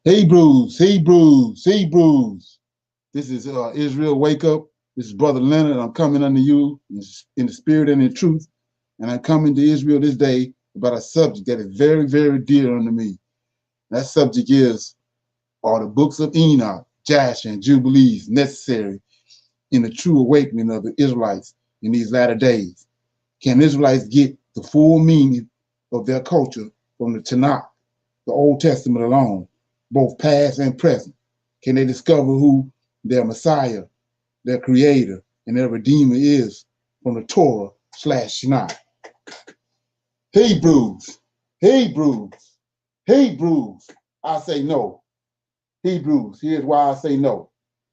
Hebrews, Hebrews, Hebrews. This is Israel Wake Up. This is Brother Leonard. I'm coming unto you in the spirit and in truth. And I'm coming to Israel this day about a subject that is very, very dear unto me. That subject is, are the books of Enoch, Jasher, and Jubilees necessary in the true awakening of the Israelites in these latter days? Can Israelites get the full meaning of their culture from the Tanakh, the Old Testament alone, both past and present? Can they discover who their Messiah, their Creator, and their Redeemer is from the Torah/Tanakh? Hebrews, Hebrews, Hebrews. I say no. Hebrews, here's why I say no.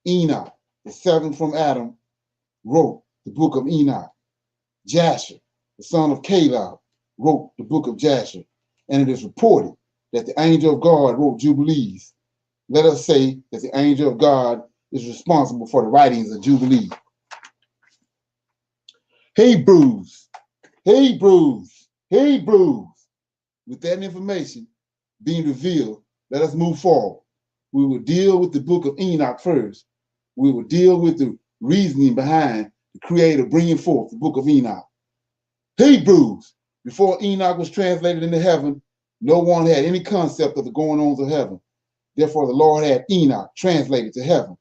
Enoch, the seventh from Adam, wrote the book of Enoch. Jasher, the son of Caleb, wrote the book of Jasher. And it is reported that the angel of God wrote Jubilees. Let us say that the angel of God is responsible for the writings of Jubilee. Hebrews, Hebrews, Hebrews. With that information being revealed, let us move forward. We will deal with the book of Enoch first. We will deal with the reasoning behind the Creator bringing forth the book of Enoch. Hebrews, before Enoch was translated into heaven, no one had any concept of the going-ons of heaven. Therefore, the Lord had Enoch translated to heaven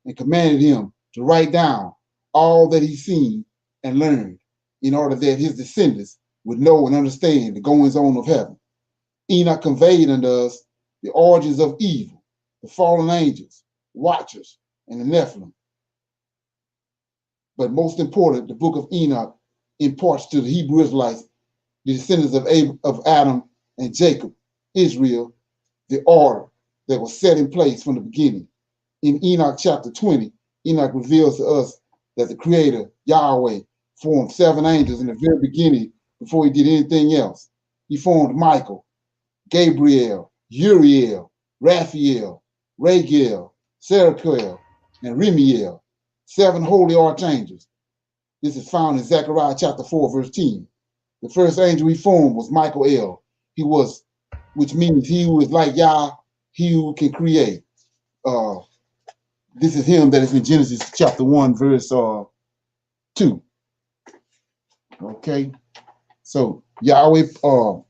and commanded him to write down all that he seen and learned in order that his descendants would know and understand the goings-on of heaven. Enoch conveyed unto us the origins of evil, the fallen angels, watchers, and the Nephilim. But most important, the book of Enoch imparts to the Hebrew Israelites, the descendants of Adam and Jacob, Israel, the order that was set in place from the beginning. In Enoch chapter 20, Enoch reveals to us that the Creator, Yahweh, formed 7 angels in the very beginning before he did anything else. He formed Michael, Gabriel, Uriel, Raphael, Raguel, Serachiel, and Remiel, 7 holy archangels. This is found in Zechariah chapter 4, verse 10. The first angel he formed was Michael El. He was, which means he who is like Yah, he who can create. This is him that is in Genesis chapter 1, verse 2. Okay, so Yahweh formed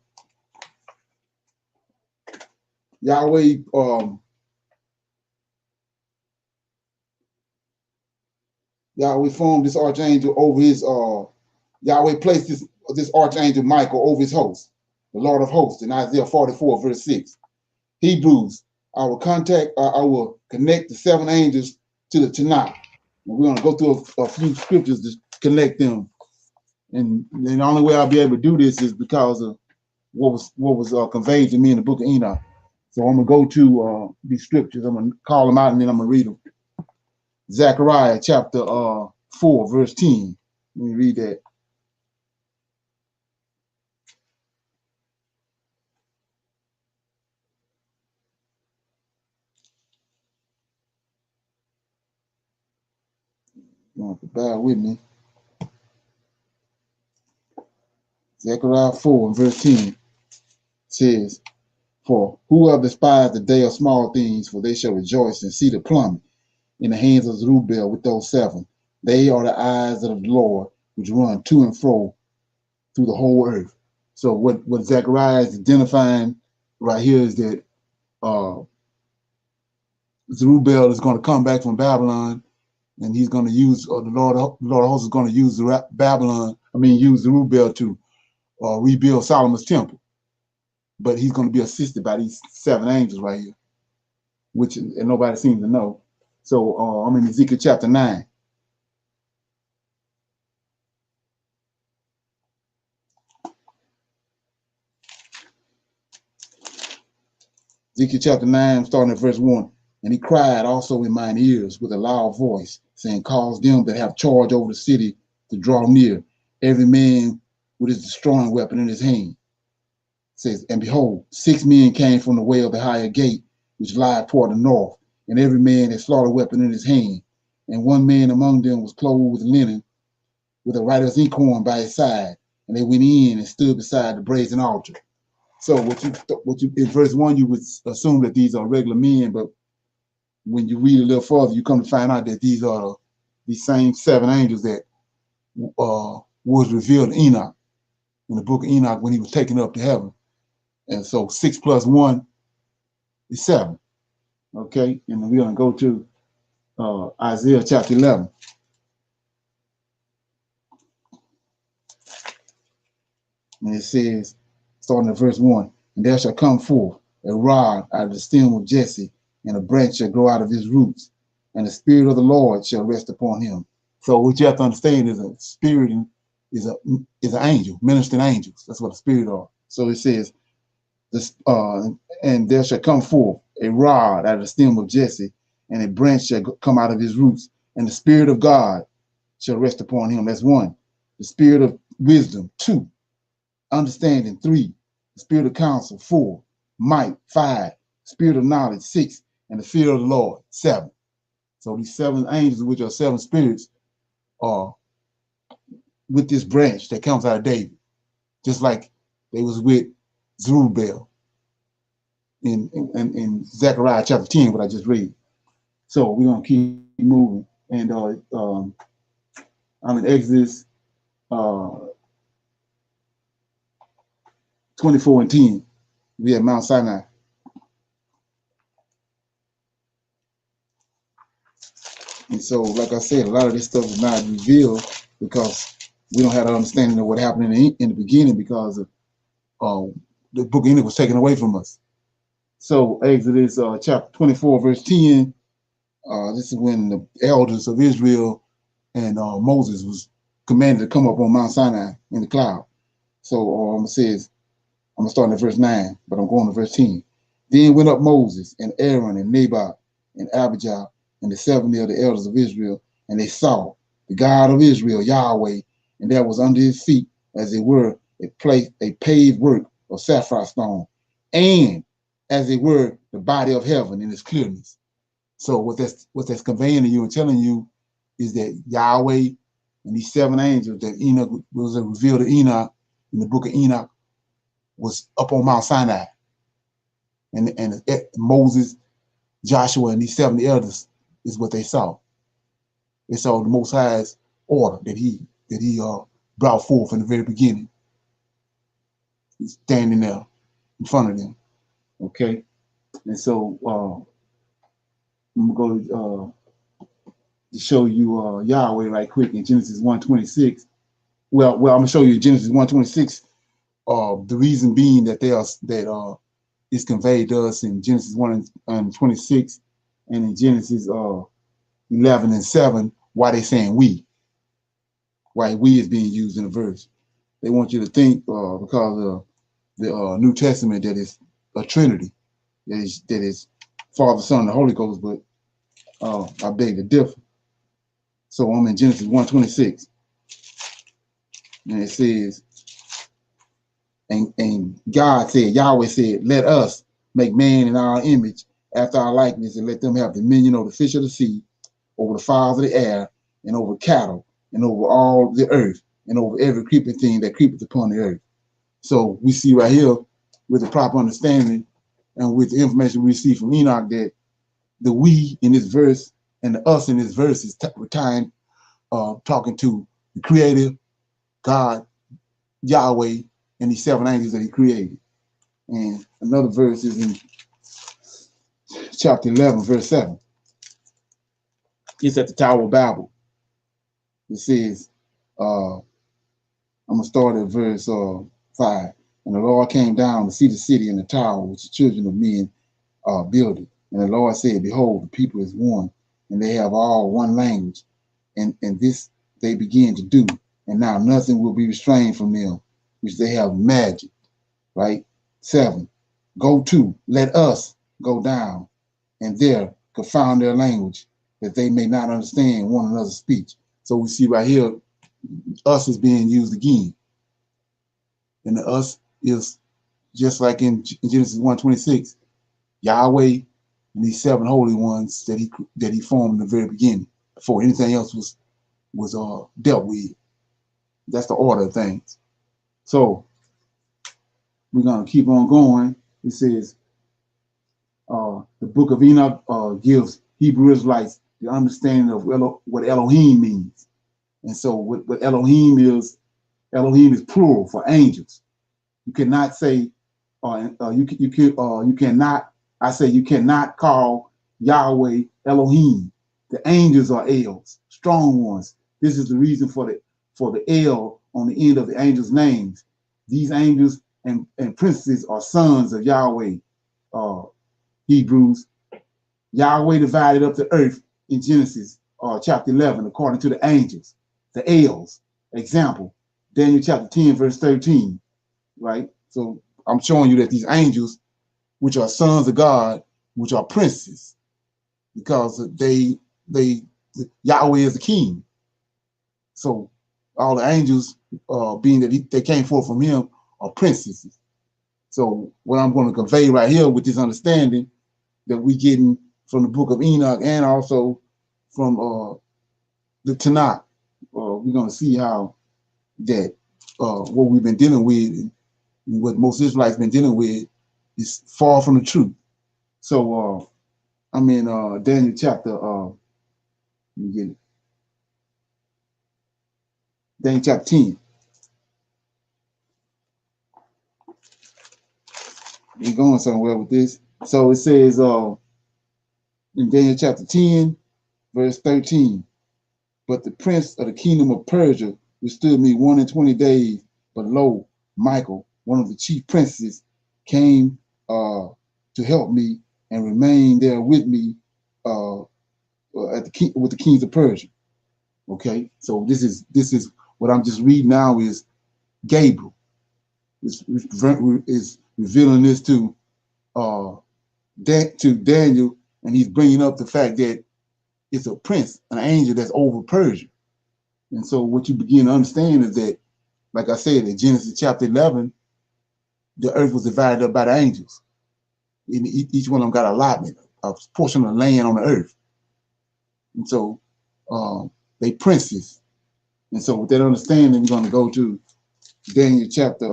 this archangel over his Yahweh placed this archangel Michael over his host, the Lord of hosts, in Isaiah 44, verse 6. Hebrews, I will connect the 7 angels to the Tanakh. And we're going to go through a few scriptures to connect them. And the only way I'll be able to do this is because of what was conveyed to me in the book of Enoch. So I'm going to go to these scriptures. I'm going to call them out and then I'm going to read them. Zechariah chapter 4, verse 10. Let me read that. You have to bear with me. Zechariah 4, verse 10 says, for who have despised the day of small things, for they shall rejoice and see the plummet in the hands of Zerubbabel with those 7. They are the eyes of the Lord, which run to and fro through the whole earth. So what Zechariah is identifying right here is that Zerubbabel is going to come back from Babylon, and he's going to use, the Lord of hosts is going to use use Zerubbabel to rebuild Solomon's temple. But he's going to be assisted by these 7 angels right here, which and nobody seems to know. So I'm in Ezekiel chapter 9. Ezekiel chapter 9, starting at verse 1. And he cried also in mine ears with a loud voice, saying, cause them that have charge over the city to draw near, every man with his destroying weapon in his hand. It says, and behold, 6 men came from the way of the higher gate, which lieth toward the north, and every man had slaughter weapon in his hand. And one man among them was clothed with linen, with a writer's inkhorn by his side, and they went in and stood beside the brazen altar. So what you in verse 1, you would assume that these are regular men, but when you read a little further, you come to find out that these are these same 7 angels that was revealed to Enoch in the book of Enoch when he was taken up to heaven. And so 6 plus 1 is 7. Okay, and we're going to go to Isaiah chapter 11. And it says, starting at verse 1, and there shall come forth a rod out of the stem of Jesse, and a branch shall grow out of his roots, and the Spirit of the Lord shall rest upon him. So what you have to understand is a spirit is an angel, ministering angels. That's what a spirit are. So it says, this, and there shall come forth a rod out of the stem of Jesse, and a branch shall come out of his roots, and the Spirit of God shall rest upon him. That's 1. The Spirit of wisdom, 2. Understanding, 3. The Spirit of counsel, 4. Might, 5. Spirit of knowledge, 6. And the fear of the Lord, 7. So these 7 angels, which are 7 spirits, are with this branch that comes out of David, just like they was with Zerubbabel in Zechariah chapter 10, what I just read. So we're gonna keep moving, and I'm in Exodus 24 and 10. We at Mount Sinai. And so, like I said, a lot of this stuff is not revealed because we don't have an understanding of what happened in the beginning, because of the book of Enoch was taken away from us. So Exodus chapter 24, verse 10, this is when the elders of Israel and Moses was commanded to come up on Mount Sinai in the cloud. So it says, I'm starting at verse 9, but I'm going to verse 10. Then went up Moses and Aaron and Naboth and Abijah and the 70 of the elders of Israel, and they saw the God of Israel, Yahweh, and there was under his feet, as it were, a paved work of sapphire stone, and as it were, the body of heaven in its clearness. So what that's conveying to you and telling you is that Yahweh and these 7 angels that Enoch was revealed to Enoch in the book of Enoch was up on Mount Sinai, and Moses, Joshua, and these 70 elders is what they saw. They saw the Most High's order that he brought forth in the very beginning. He's standing there in front of them. Okay, and so I'm going to show you Yahweh right quick in Genesis 1:26. Well, I'm gonna show you Genesis 1:26. The reason being that is conveyed to us in Genesis 1:26 and in Genesis 11:7. Why they saying we? Why we is being used in the verse? They want you to think because of the New Testament that is a Trinity, that is Father, Son, and the Holy Ghost. But I beg to differ. So I'm in Genesis 1:26, and it says, and God said, Yahweh said, let us make man in our image, after our likeness, and let them have dominion over the fish of the sea, over the fowls of the air, and over cattle, and over all the earth, and over every creeping thing that creepeth upon the earth. So we see right here, with the proper understanding and with the information we see from Enoch, that the we in this verse and the us in this verse is talking to the Creator, God, Yahweh, and these 7 angels that he created. And another verse is in chapter 11, verse 7. It's at the Tower of Babel. It says, I'm going to start at verse 5. And the Lord came down to see the city and the tower which the children of men built it. And the Lord said, behold, the people is one, and they have all one language. And this they begin to do. And now nothing will be restrained from them, which they have imagined. Right? 7. Go to, let us go down, and there confound their language, that they may not understand one another's speech. So we see right here, us is being used again. And the us is just like in Genesis 1:26, Yahweh and these 7 holy ones that he formed in the very beginning, before anything else was dealt with. That's the order of things. So we're going to keep on going. It says, the book of Enoch gives Hebrew Israelites the understanding of what Elohim means. And so what Elohim is plural for angels. You cannot say, you cannot, I say you cannot call Yahweh Elohim. The angels are Els, strong ones. This is the reason for the El on the end of the angels' names. These angels and princes are sons of Yahweh. Hebrews. Yahweh divided up the earth in Genesis chapter 11 according to the angels, the Els. Example, Daniel chapter 10 verse 13, right? So I'm showing you that these angels, which are sons of God, which are princes, because Yahweh is the king. So all the angels, being that they came forth from him, are princesses. So what I'm going to convey right here with this understanding that we getting from the book of Enoch and also from the Tanakh, we're going to see how that what we've been dealing with and what most Israelites been dealing with is far from the truth. So I'm in Daniel chapter, let me get it. Daniel chapter 10. We're going somewhere with this. So it says in Daniel chapter 10, verse 13, but the prince of the kingdom of Persia withstood me 120 days, but lo, Michael, one of the chief princes, came to help me and remained there with me with the kings of Persia. Okay, so this is what I'm just reading now is Gabriel is revealing this to Daniel, and he's bringing up the fact that it's a prince, an angel that's over Persia. And so what you begin to understand is that, like I said, in Genesis chapter 11, the earth was divided up by the angels. And each one of them got a allotment, a portion of the land on the earth. And so they princes. And so with that understanding, we're going to go to Daniel chapter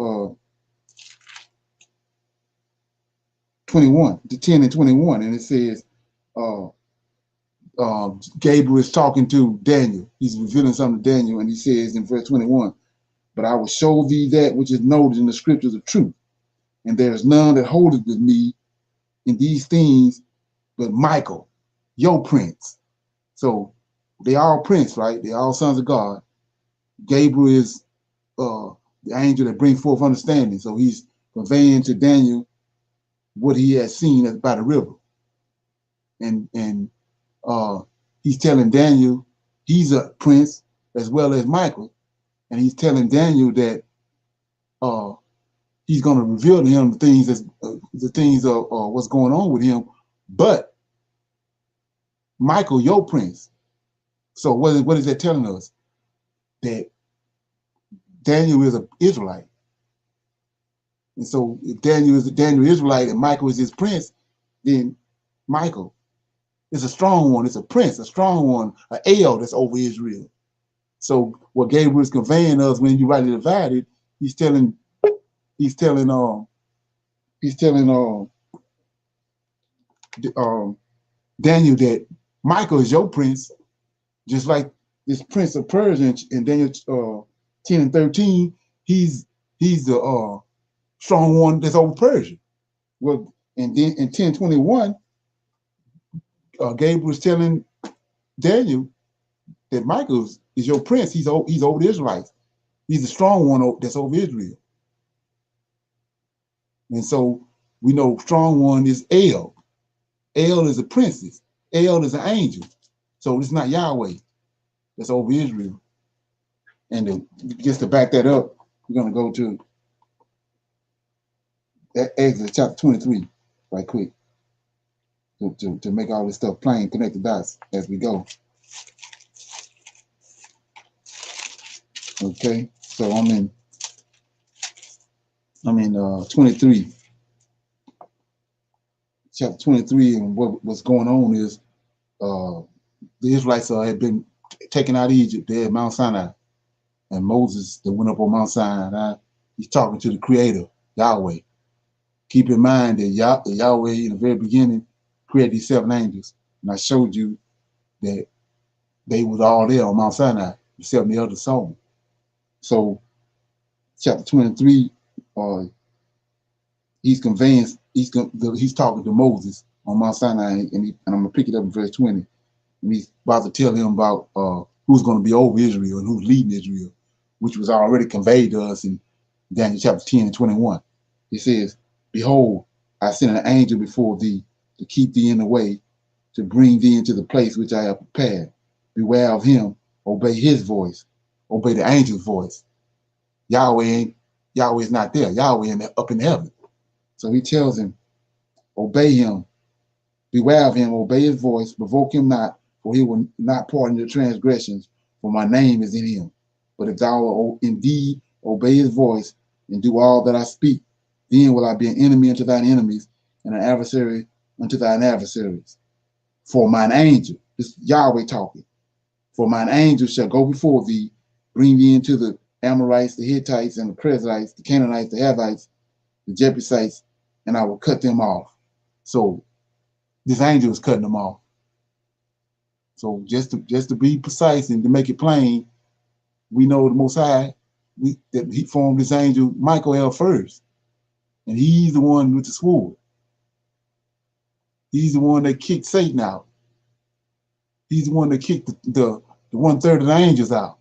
21, to 10 and 21. And it says, Gabriel is talking to Daniel. He's revealing something to Daniel, and he says in verse 21, but I will show thee that which is noted in the scriptures of truth, and there is none that holdeth with me in these things but Michael, your prince. So they all prince, right? They all sons of God. Gabriel is the angel that brings forth understanding. So he's conveying to Daniel what he has seen by the river. And he's telling Daniel he's a prince as well as Michael. And he's telling Daniel that he's going to reveal to him the things of what's going on with him. But Michael, your prince. So what is that telling us? That Daniel is an Israelite. And so if Daniel is Israelite and Michael is his prince, then Michael is a strong one. It's a prince, a strong one, an El that's over Israel. So what Gabriel is conveying us when you rightly divide it, he's telling Daniel that Michael is your prince, just like this prince of Persia in Daniel 10 and 13. He's the strong one that's over Persia. Well, and then in 10:21, Gabriel is telling Daniel that Michael is your prince. He's over the Israelites. He's the strong one that's over Israel. And so we know strong one is El. El is a princess. El is an angel. So it's not Yahweh that's over Israel. And just to back that up, we're going to go to Exodus chapter 23 right quick to make all this stuff plain, connect the dots as we go. Okay, so I'm in 23, chapter 23, and what's going on is the Israelites had been taken out of Egypt. They're at Mount Sinai, And Moses that went up on Mount Sinai, he's talking to the Creator, Yahweh. Keep in mind that Yahweh in the very beginning created these 7 angels. And I showed you that they was all there on Mount Sinai, except the other soul. So chapter 23, he's talking to Moses on Mount Sinai, and I'm gonna pick it up in verse 20. And he's about to tell him about who's going to be over Israel and who's leading Israel, which was already conveyed to us in Daniel chapter 10 and 21. He says, "Behold, I send an angel before thee to keep thee in the way, to bring thee into the place which I have prepared. Beware of him, obey his voice, obey the angel's voice." Yahweh is not there. Yahweh up in heaven. So he tells him, obey him, beware of him, obey his voice, provoke him not, for he will not pardon your transgressions, for my name is in him. But if thou wilt indeed obey his voice and do all that I speak, then will I be an enemy unto thine enemies and an adversary unto thine adversaries. For mine angel, this is Yahweh talking, for mine angel shall go before thee, bring thee into the Amorites, the Hittites, and the Perizzites, the Canaanites, the Hittites, the Jebusites, and I will cut them off. So this angel is cutting them off. So just to be precise and to make it plain, we know the Most High, that he formed this angel Michael first, and he's the one with the sword. He's the one that kicked Satan out. He's the one that kicked the 1/3 of the angels out,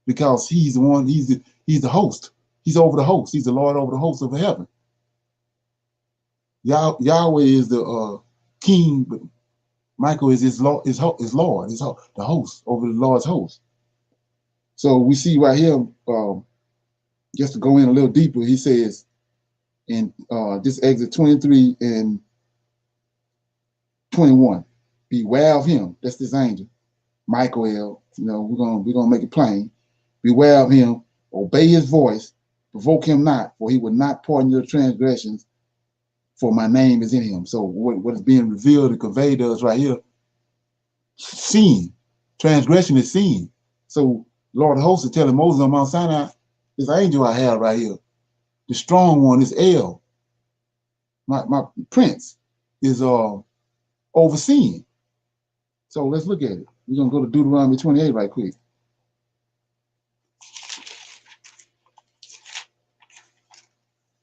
because he's the one. He's the host. He's over the host. He's the Lord over the host of heaven. Yahweh is the king, but Michael is his Lord, the host over the Lord's host. So we see right here, just to go in a little deeper, he says in this Exodus 23 and 21, beware of him. That's this angel, Michael. We're gonna make it plain. Beware of him, obey his voice, provoke him not, for he will not pardon your transgressions, for my name is in him. So what is being revealed and conveyed to us right here, sin. Transgression is sin. So Lord of hosts is telling Moses on Mount Sinai, this angel I have right here, the strong one is El. My prince is overseeing. So let's look at it. We're gonna go to Deuteronomy 28 right quick.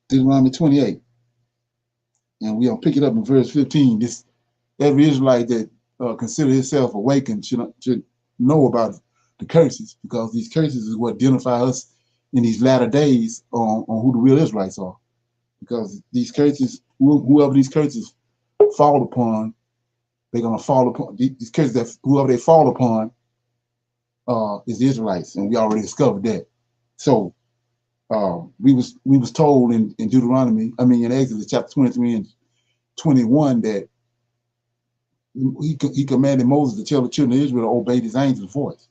Deuteronomy 28. And we'll pick it up in verse 15. Every Israelite that consider himself awakened should know about the curses, because these curses is what identify us in these latter days on who the real Israelites are. Because these curses, whoever these curses fall upon, they're gonna fall upon these curses. That whoever they fall upon is the Israelites, and we already discovered that. So we was told in Deuteronomy, in Exodus chapter 23 and 21, that he commanded Moses to tell the children of Israel to obey this angel's voice.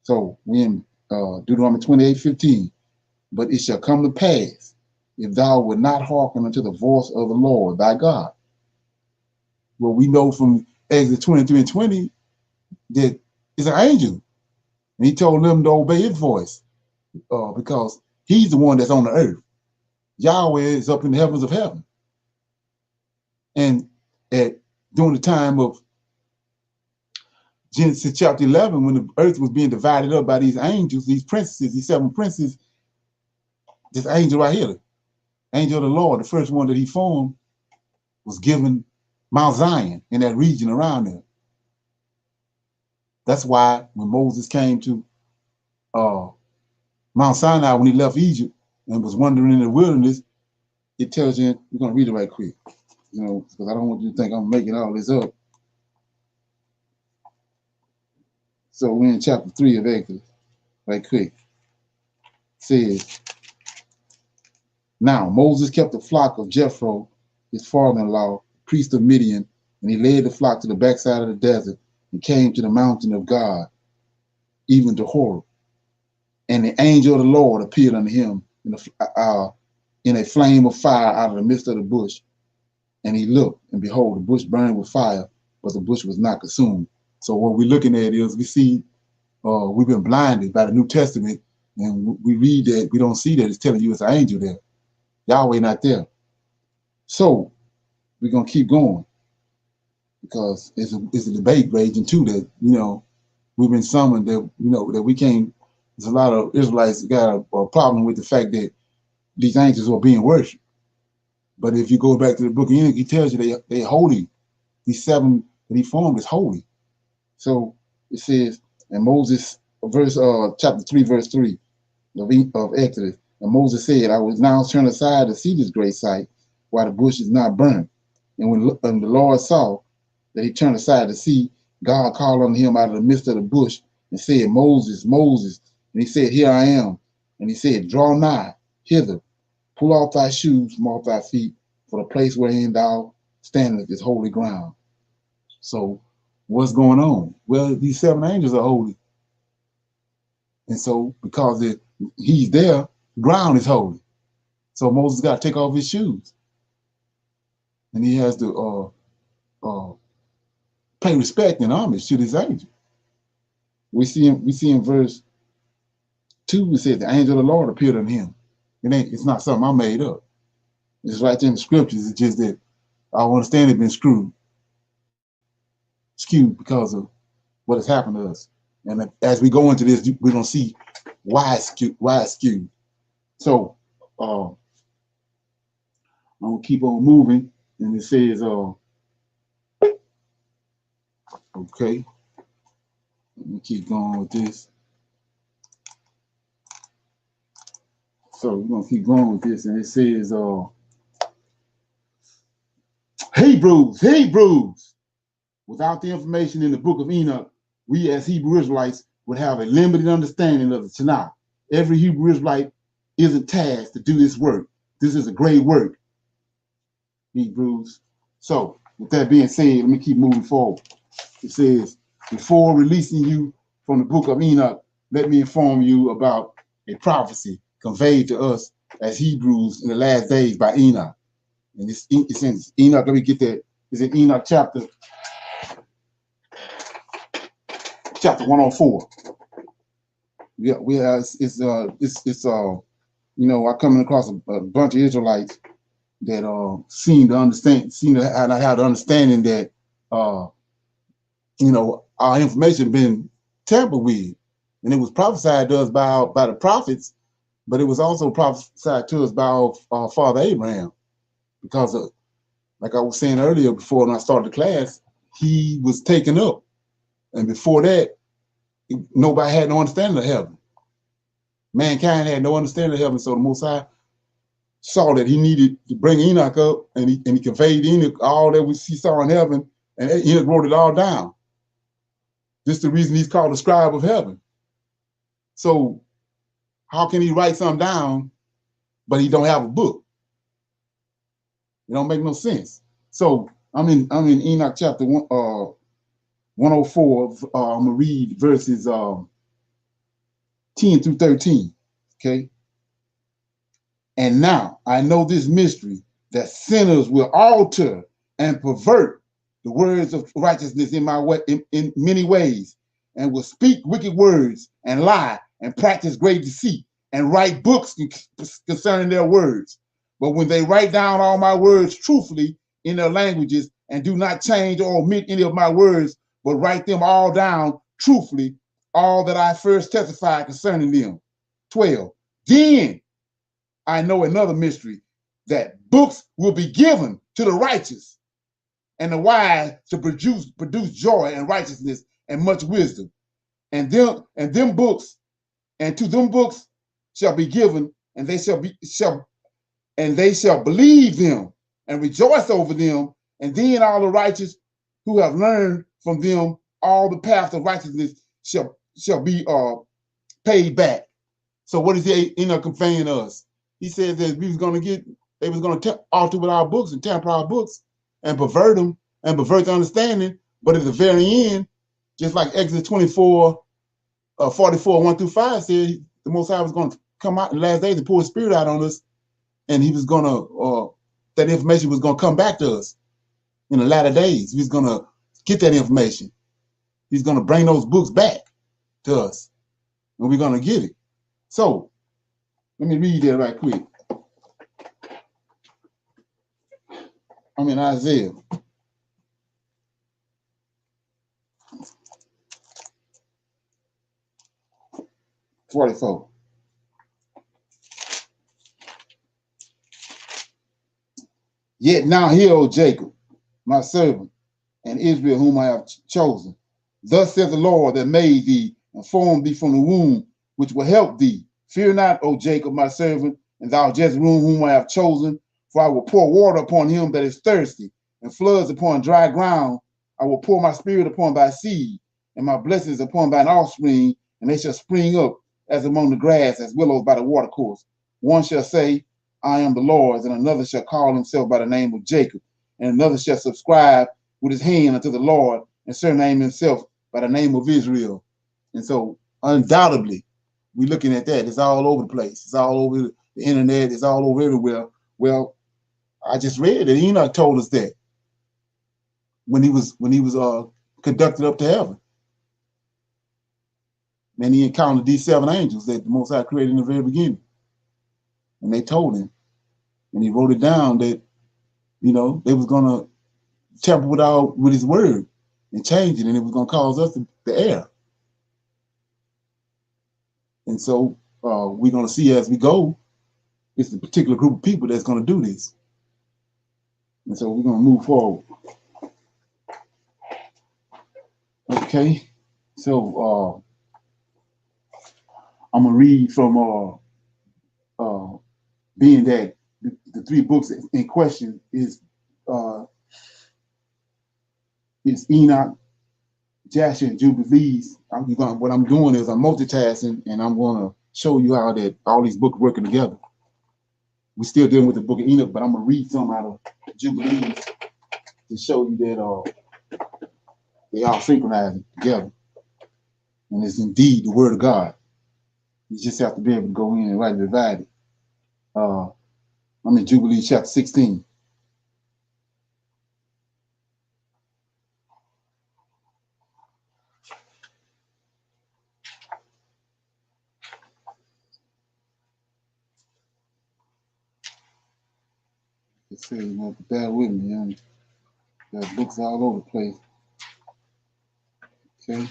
So we in Deuteronomy 28:15. But it shall come to pass, if thou wilt not hearken unto the voice of the Lord thy God. Well, we know from Exodus 23 and 20 that it's an angel, and he told them to obey his voice, because he's the one that's on the earth. Yahweh is up in the heavens of heaven. And during the time of Genesis chapter 11, when the earth was being divided up by these angels, these princes, these 7 princes, this angel right here, angel of the Lord, the first one that he formed, was given Mount Zion in that region around there. That's why when Moses came to Mount Sinai, when he left Egypt and was wandering in the wilderness, it tells you, we're going to read it right quick, because I don't want you to think I'm making all this up. So we're in chapter 3 of Exodus, right quick. It says, now Moses kept the flock of Jethro, his father-in-law, priest of Midian, and he led the flock to the backside of the desert and came to the mountain of God, even to Horeb. And the angel of the Lord appeared unto him in a flame of fire out of the midst of the bush. And he looked, and behold, the bush burned with fire, but the bush was not consumed. So what we're looking at is, we see we've been blinded by the New Testament, and we read that, we don't see that it's telling you it's an angel there. Yahweh not there. So we're gonna keep going because it's a debate raging too that, you know, we've been summoned that, you know, that we can't. There's a lot of Israelites that got a problem with the fact that these angels are being worshipped. But if you go back to the book of Enoch, he tells you they holy. These seven that he formed is holy. So it says, and Moses, chapter 3, verse 3 of Exodus, and Moses said, I was now turned aside to see this great sight, while the bush is not burnt. And when the Lord saw that he turned aside to see, God called on him out of the midst of the bush and said, Moses, Moses. And he said, Here I am. And he said, Draw nigh hither, pull off thy shoes from off thy feet, for the place wherein thou standest is holy ground. So what's going on? Well, these seven angels are holy. And so because he's there, the ground is holy. So Moses got to take off his shoes. And he has to pay respect and homage to this angel. We see in verse 2, it says the angel of the Lord appeared unto him. It's not something I made up. It's right there in the scriptures. It's just that I understand it's been skewed because of what has happened to us. And as we go into this, we're gonna see why it's skewed. So I'm gonna keep on moving, and it says, okay, let me keep going with this. So we're gonna keep going with this, and it says, Hebrews. Without the information in the book of Enoch, we as Hebrew Israelites would have a limited understanding of the Tanakh. Every Hebrew Israelite isn't tasked to do this work. This is a great work, Hebrews. So with that being said, let me keep moving forward. It says, before releasing you from the book of Enoch, let me inform you about a prophecy conveyed to us as Hebrews in the last days by Enoch. And it's in Enoch, let me get that. It's in Enoch chapter 104. Yeah, it's you know, I coming across a bunch of Israelites that seem to have the understanding that you know, our information been tampered with, and it was prophesied to us by the prophets, but it was also prophesied to us by our father Abraham, because of, like I was saying earlier before when I started the class, he was taken up, and before that, nobody had no understanding of heaven. Mankind had no understanding of heaven, so the Most High saw that he needed to bring Enoch up, and he conveyed Enoch all that he saw in heaven, and Enoch wrote it all down. This is the reason he's called the scribe of heaven. So how can he write something down, but he don't have a book? It don't make no sense. So I'm in Enoch chapter 104. I'm gonna read verses 10 through 13. Okay. And now I know this mystery, that sinners will alter and pervert the words of righteousness in many ways, and will speak wicked words and lie and practice great deceit and write books concerning their words. But when they write down all my words truthfully in their languages and do not change or omit any of my words, but write them all down truthfully, all that I first testified concerning them. 12. Then I know another mystery, that books will be given to the righteous and the wise to produce joy and righteousness and much wisdom. And to them books shall be given, and they shall believe them and rejoice over them. And then all the righteous who have learned from them all the paths of righteousness shall be paid back. So what is Enoch conveying to us? He said that they was going to alter with our books and tamper our books and pervert them and pervert the understanding. But at the very end, just like Exodus 24, 44, 1 through 5 said, the Most High was going to come out in the last days and pour his spirit out on us. And he was going to, that information was going to come back to us in the latter days. He was going to get that information. He's going to bring those books back. to us, and we're going to get it. So let me read that right quick. I'm in Isaiah 44. Yet now hear, O Jacob, my servant, and Israel, whom I have chosen. Thus says the Lord that made thee and formed thee from the womb, which will help thee. Fear not, O Jacob, my servant, and thou Jezreel, whom I have chosen, for I will pour water upon him that is thirsty, and floods upon dry ground. I will pour my spirit upon thy seed, and my blessings upon thine offspring, and they shall spring up as among the grass, as willows by the watercourse. One shall say, I am the Lord's, and another shall call himself by the name of Jacob, and another shall subscribe with his hand unto the Lord, and surname himself by the name of Israel. And so undoubtedly, we're looking at that. It's all over the place. It's all over the internet. It's all over everywhere. Well, I just read that Enoch told us that when he was conducted up to heaven. And he encountered these 7 angels that the Most High created in the very beginning. And they told him, and he wrote it down that, you know, they was gonna tamper with his word and change it, and it was gonna cause us to err. And so we're gonna see as we go, it's a particular group of people that's gonna do this. And so we're gonna move forward. Okay, so I'm gonna read from being that the 3 books in question is Enoch, Jasher, and Jubilees. What I'm doing is I'm multitasking, and I'm gonna show you how that all these books working together. We're still dealing with the book of Enoch, but I'm gonna read some out of Jubilees to show you that they all synchronizing together, and it's indeed the word of God. You just have to be able to go in and rightly divide it. I'm in Jubilees chapter 16. It says you have to bear with me, and there are books all over the place. Okay.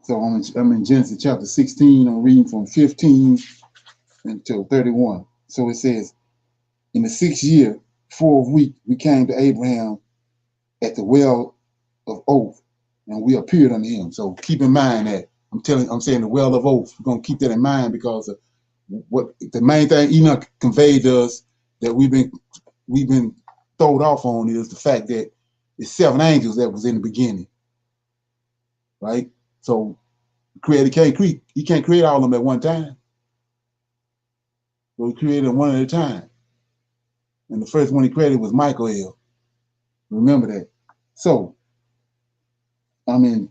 So I'm in Genesis chapter 16. I'm reading from 15 until 31. So it says, in the 6th year, 4th week, we came to Abraham at the well of Oath, and we appeared unto him. So keep in mind that I'm saying the well of Oath. We're gonna keep that in mind because of what the main thing Enoch conveyed to us that we've been thrown off on is the fact that it's 7 angels that was in the beginning, right? So he can't create all of them at one time. So he created them one at a time. And the first one he created was Michael. Remember that. So I'm in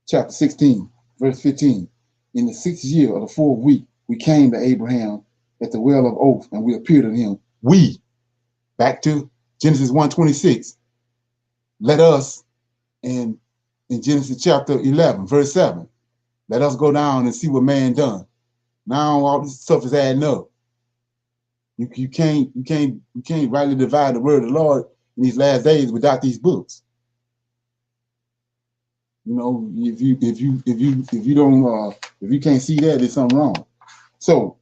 chapter 16, verse 15. In the 6th year of the 4th week, we came to Abraham at the well of Oath, and we appeared unto him. We, back to Genesis 1:26. Let us, in Genesis chapter 11, verse 7, let us go down and see what man done. Now all this stuff is adding up. You can't rightly divide the word of the Lord in these last days without these books. You know, if you can't see that, there's something wrong. So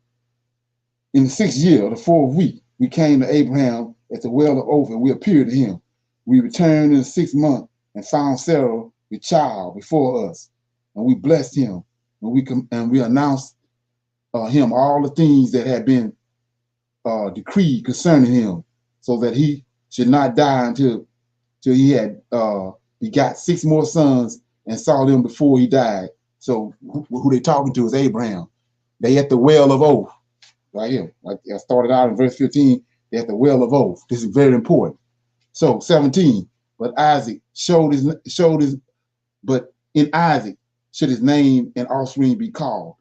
in the 6th year of the 4th week, we came to Abraham at the well of Oath, and we appeared to him. We returned in the 6th month and found Sarah with child before us, and we blessed him, and we announced him all the things that had been decreed concerning him, so that he should not die until he had begot 6 more sons and saw them before he died. So who they talking to is Abraham. They at the well of Oath, right here. Like I started out in verse 15. They at the well of Oath. This is very important. So 17. But in Isaac should his name and offspring be called,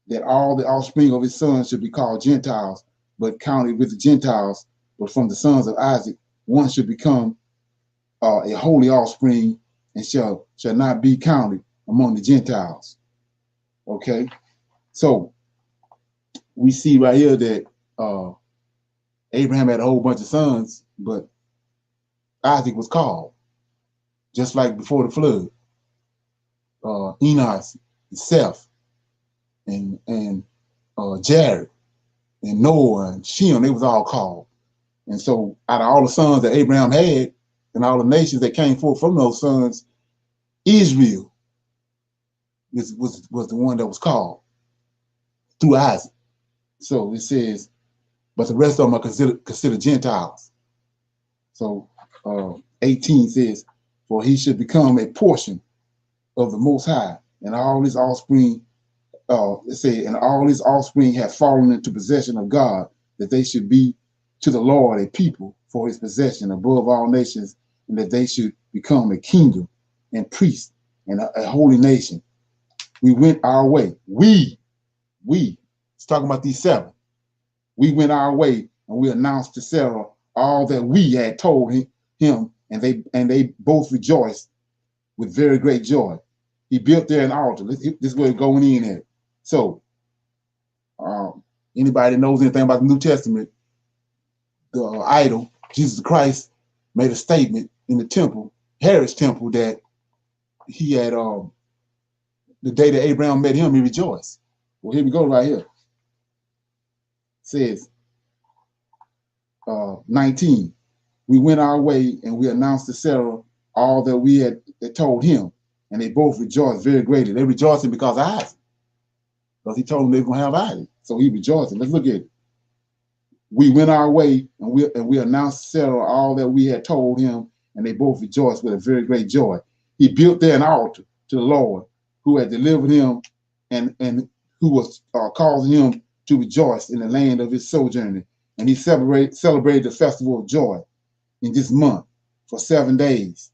that all the offspring of his sons should be called Gentiles, but counted with the Gentiles. But from the sons of Isaac, one should become a holy offspring, and shall not be counted among the Gentiles. Okay, so we see right here that Abraham had a whole bunch of sons, but Isaac was called, just like before the flood. Enoch, and Seth, and Jared, and Noah, and Shem, they was all called. And so out of all the sons that Abraham had, and all the nations that came forth from those sons, Israel was the one that was called through Isaac. So it says, but the rest of them are considered Gentiles. So 18 says, for he should become a portion of the Most High, and all his offspring, and all his offspring have fallen into possession of God, that they should be to the Lord a people for his possession above all nations, and that they should become a kingdom and priest and a holy nation. We went our way. We, it's talking about these seven. We went our way, and we announced to Sarah all that we had told him, and they both rejoiced with very great joy. He built there an altar. This is where it's going in at. So, anybody knows anything about the New Testament, the idol, Jesus Christ, made a statement in the temple, Herod's temple, that he had, the day that Abraham met him, he rejoiced. Well, here we go right here. It says, 19, we went our way and we announced to Sarah all that we had told him, and they both rejoiced very greatly. They rejoicing because of Isaac, because he told them they were going to have Isaac. So he rejoicing. Let's look at it. We went our way and we announced to Sarah all that we had told him, and they both rejoiced with a very great joy. He built there an altar to the Lord, who had delivered him and who was causing him to rejoice in the land of his sojourning. And he celebrated the festival of joy in this month for 7 days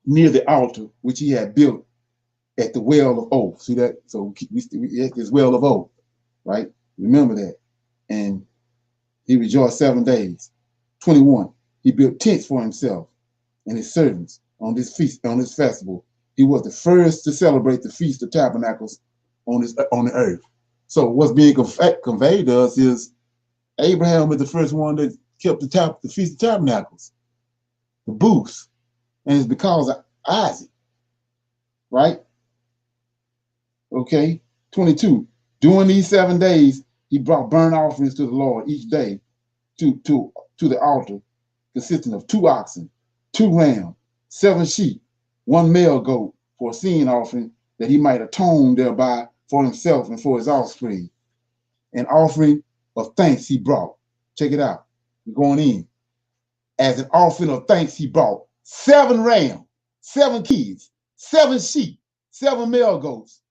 near the altar which he had built at the well of oak. See that? So we at this well of oak, right? Remember that. And he rejoiced 7 days. 21, he built tents for himself and his servants on this feast, on this festival. He was the first to celebrate the Feast of Tabernacles on the earth. So what's being conveyed to us is Abraham is the first one that kept the Feast of Tabernacles, the booths, and it's because of Isaac, right? Okay, 22. During these 7 days, he brought burnt offerings to the Lord each day to the altar, consisting of 2 oxen, 2 rams, 7 sheep, 1 male goat for a sin offering, that he might atone thereby for himself and for his offspring. An offering of thanks he brought. Check it out. We're going in. As an offering of thanks he brought 7 rams, 7 kids, 7 sheep, 7 male goats,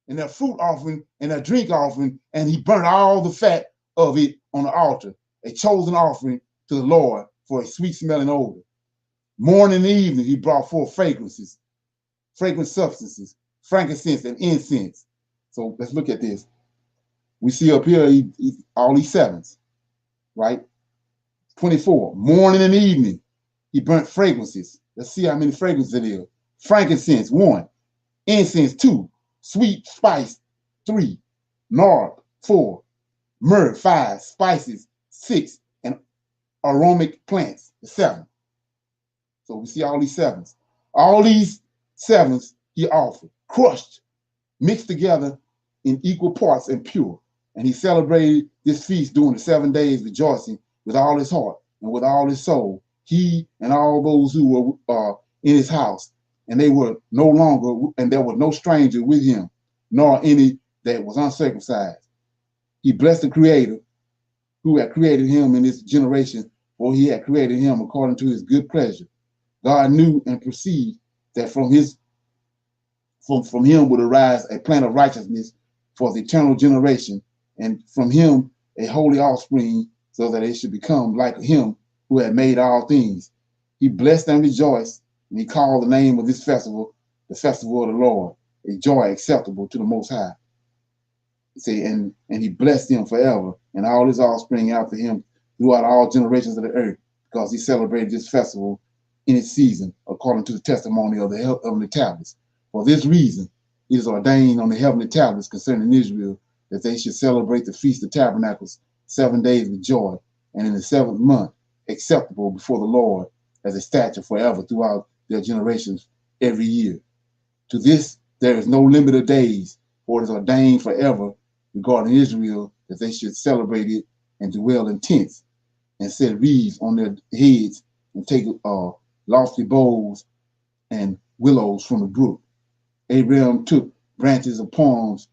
and their fruit offering and their drink offering, and he burnt all the fat of it on the altar, a chosen offering to the Lord for a sweet smelling odor. Morning and evening he brought forth fragrances, fragrant substances, frankincense and incense. So let's look at this. We see up here all these sevens, right? 24, morning and evening he burnt fragrances. Let's see how many fragrances it is. Frankincense, 1. Incense, 2. Sweet spice, 3. Nard, 4. Myrrh, 5. Spices, 6. And aromatic plants, 7. So we see all these sevens. All these sevens he offered, crushed, mixed together in equal parts and pure. And he celebrated this feast during the 7 days, rejoicing with all his heart and with all his soul, he and all those who were in his house. And they were no longer, and there was no stranger with him, nor any that was uncircumcised. He blessed the Creator who had created him in this generation, for he had created him according to his good pleasure. God knew and perceived that from him would arise a plan of righteousness for the eternal generation, and from him a holy offspring, so that it should become like him who had made all things. He blessed and rejoiced, and he called the name of this festival the festival of the Lord, a joy acceptable to the Most High. See, and he blessed him forever, and all his offspring after him throughout all generations of the earth, because he celebrated this festival in its season, according to the testimony of the heavenly tablets. For this reason, it is ordained on the heavenly tablets concerning Israel that they should celebrate the Feast of Tabernacles 7 days with joy, and in the 7th month, acceptable before the Lord as a statute forever throughout their generations every year. To this, there is no limit of days, for it is ordained forever regarding Israel that they should celebrate it and dwell in tents and set wreaths on their heads and take lofty boughs and willows from the brook. Abraham took branches of palms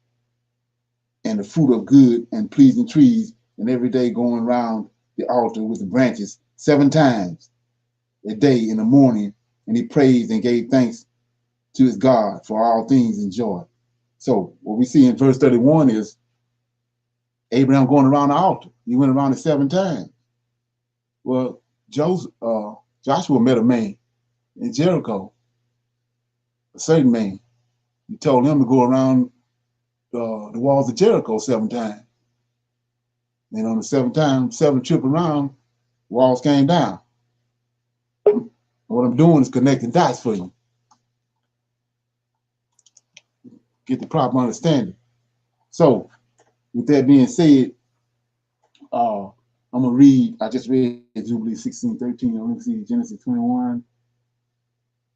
and the fruit of good and pleasing trees, and every day going round the altar with the branches 7 times a day in the morning, and he praised and gave thanks to his God for all things in joy. So what we see in verse 31 is Abraham going around the altar. He went around it 7 times. Well, Joshua met a man in Jericho, a certain man. He told him to go around the walls of Jericho 7 times. And on the 7th trip around, walls came down. What I'm doing is connecting dots for you. Get the proper understanding. So, with that being said, I'm gonna read. I just read Jubilees 16:13. Let me see Genesis 21.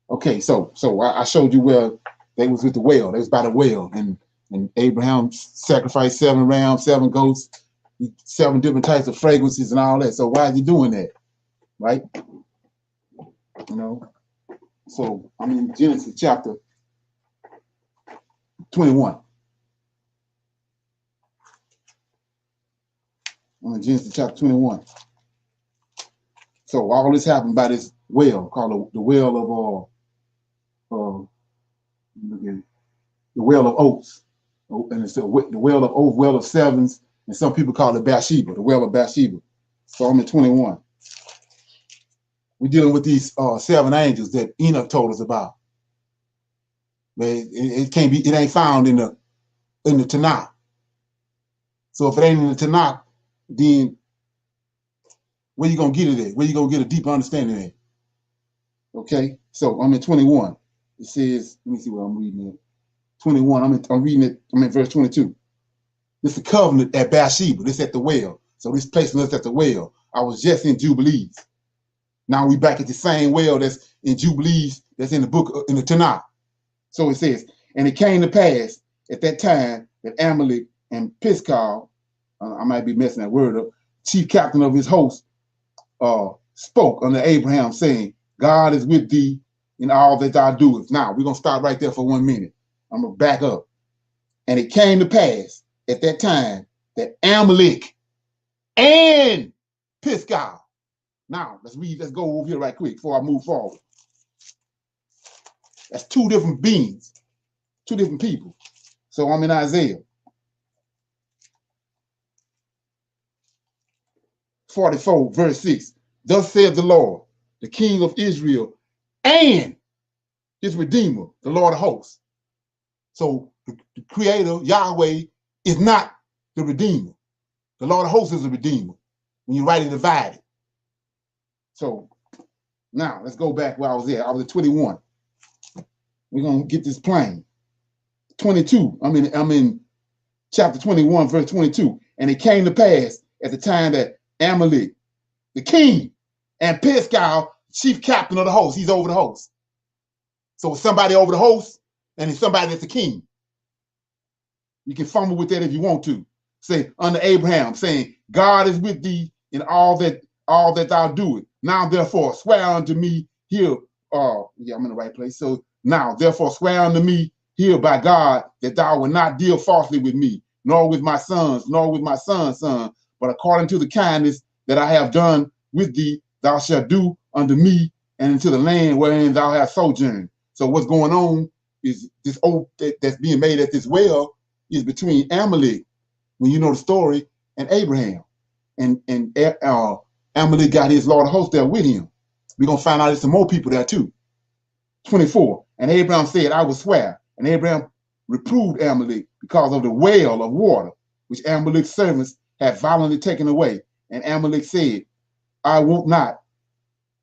Okay, so I showed you where they was with the well. They was by the well, and Abraham sacrificed 7 rams, 7 goats, 7 different types of fragrances and all that. So why is he doing that, right? You know. So I'm in Genesis chapter 21. I'm in Genesis chapter 21. So all this happened by this well called the well of look at it, the well of oats, and it's the well of oats, well of sevens, and some people call it Bathsheba, the well of Bathsheba. So I'm in 21. We're dealing with these 7 angels that Enoch told us about. It can't be, it ain't found in the Tanakh. So if it ain't in the Tanakh, then where you gonna get it at? Where you gonna get a deeper understanding at? Okay, so I'm in 21. It says, let me see what I'm reading at. 21. I'm reading it. I'm in verse 22. This is the covenant at Bathsheba. This at the well. So this placing us at the well. I was just in Jubilees. Now we back at the same well that's in Jubilees, that's in the book, in the Tanakh. So it says, and it came to pass at that time that Amalek and Piscal, I might be messing that word up, chief captain of his host, spoke unto Abraham, saying, God is with thee in all that thou doest. Now we're gonna stop right there for 1 minute. I'm gonna back up. And it came to pass at that time that Amalek and Piscal. Now let's go over here right quick before I move forward. That's 2 different beings, 2 different people. So I'm in Isaiah 44, verse 6. Thus saith the Lord, the King of Israel, and his Redeemer, the Lord of hosts. So the Creator, Yahweh, is not the Redeemer. The Lord of hosts is the Redeemer when you rightly divide it. So now let's go back where I was at. I was at 21. We're gonna get this plain. 22. I'm in chapter 21, verse 22. And it came to pass at the time that Amalek, the king, and Piscal, chief captain of the host, he's over the host. So it's somebody over the host, and it's somebody that's the king. You can fumble with that if you want to. Say under Abraham, saying, God is with thee in all that thou doest. Now therefore swear unto me here. Yeah, I'm in the right place. So now therefore swear unto me here by God that thou wilt not deal falsely with me, nor with my sons, nor with my son's son, but according to the kindness that I have done with thee, thou shalt do unto me and into the land wherein thou hast sojourned. So what's going on is this oath that's being made at this well is between Amalek, when you know the story, and Abraham. And Amalek got his Lord of hosts there with him. We're going to find out there's some more people there too. 24. And Abraham said, I will swear. And Abraham reproved Amalek because of the well of water, which Amalek's servants had violently taken away. And Amalek said, I won't not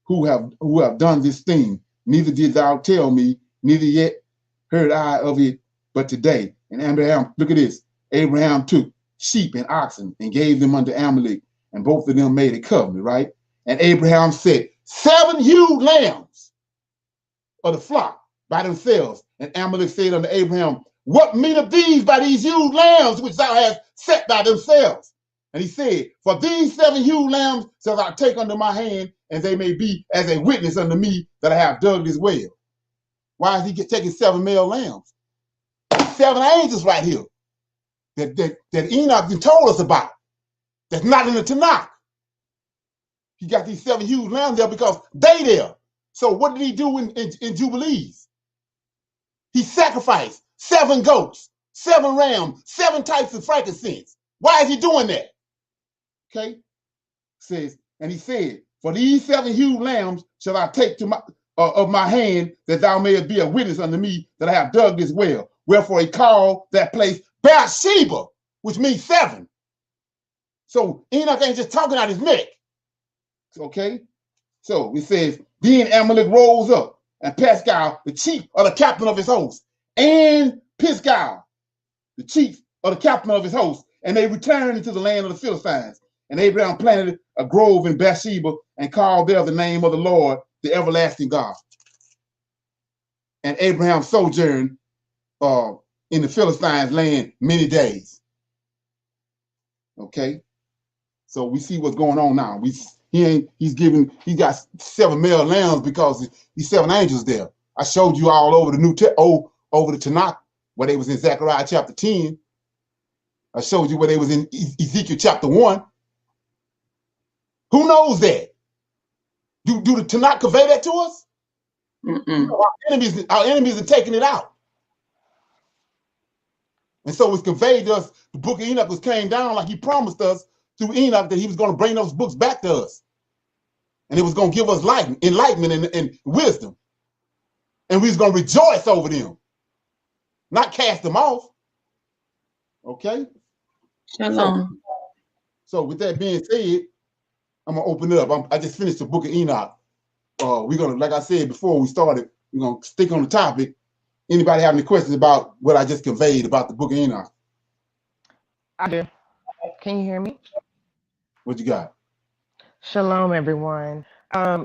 who have done this thing. Neither did thou tell me, neither yet heard I of it, but today. And Abraham, look at this. Abraham took sheep and oxen and gave them unto Amalek, and both of them made a covenant, right? And Abraham said, 7 huge lambs of the flock by themselves. And Amalek said unto Abraham, what mean of these by these huge lambs which thou hast set by themselves? And he said, for these 7 huge lambs shall I take under my hand, and they may be as a witness unto me that I have dug this well. Why is he taking 7 male lambs? 7 angels right here that Enoch told us about. That's not in the Tanakh. He got these 7 huge lambs there because they there. So what did he do in Jubilees? He sacrificed 7 goats, 7 rams, 7 types of frankincense. Why is he doing that? Okay, says, and he said, for these 7 huge lambs shall I take to of my hand, that thou mayest be a witness unto me that I have dug this well. Wherefore he called that place Beersheba, which means 7. So Enoch ain't just talking out his neck. Okay, so it says, then Amalek rose up, and Pascal, the chief or the captain of his host, and Pisgah, the chief or the captain of his host, and they returned into the land of the Philistines. And Abraham planted a grove in Beersheba and called there the name of the Lord, the everlasting God. And Abraham sojourned in the Philistines' land many days. Okay, so we see what's going on now. He got 7 male lambs because these 7 angels there. I showed you all over the over the Tanakh where they was in Zechariah chapter 10. I showed you where they was in Ezekiel chapter 1. Who knows that? Do the Tanakh convey that to us? Our enemies are taking it out. And so it's conveyed to us. The book of Enoch came down like he promised us through Enoch that he was going to bring those books back to us. And it was going to give us enlightenment and wisdom. And we was going to rejoice over them, not cast them off. Okay? Shalom. So with that being said, I'm going to open it up. I just finished the book of Enoch. We're going to, like I said before we started, we're going to stick on the topic. Anybody have any questions about what I just conveyed about the book of Enoch? I do. Can you hear me? What you got? Shalom, everyone. I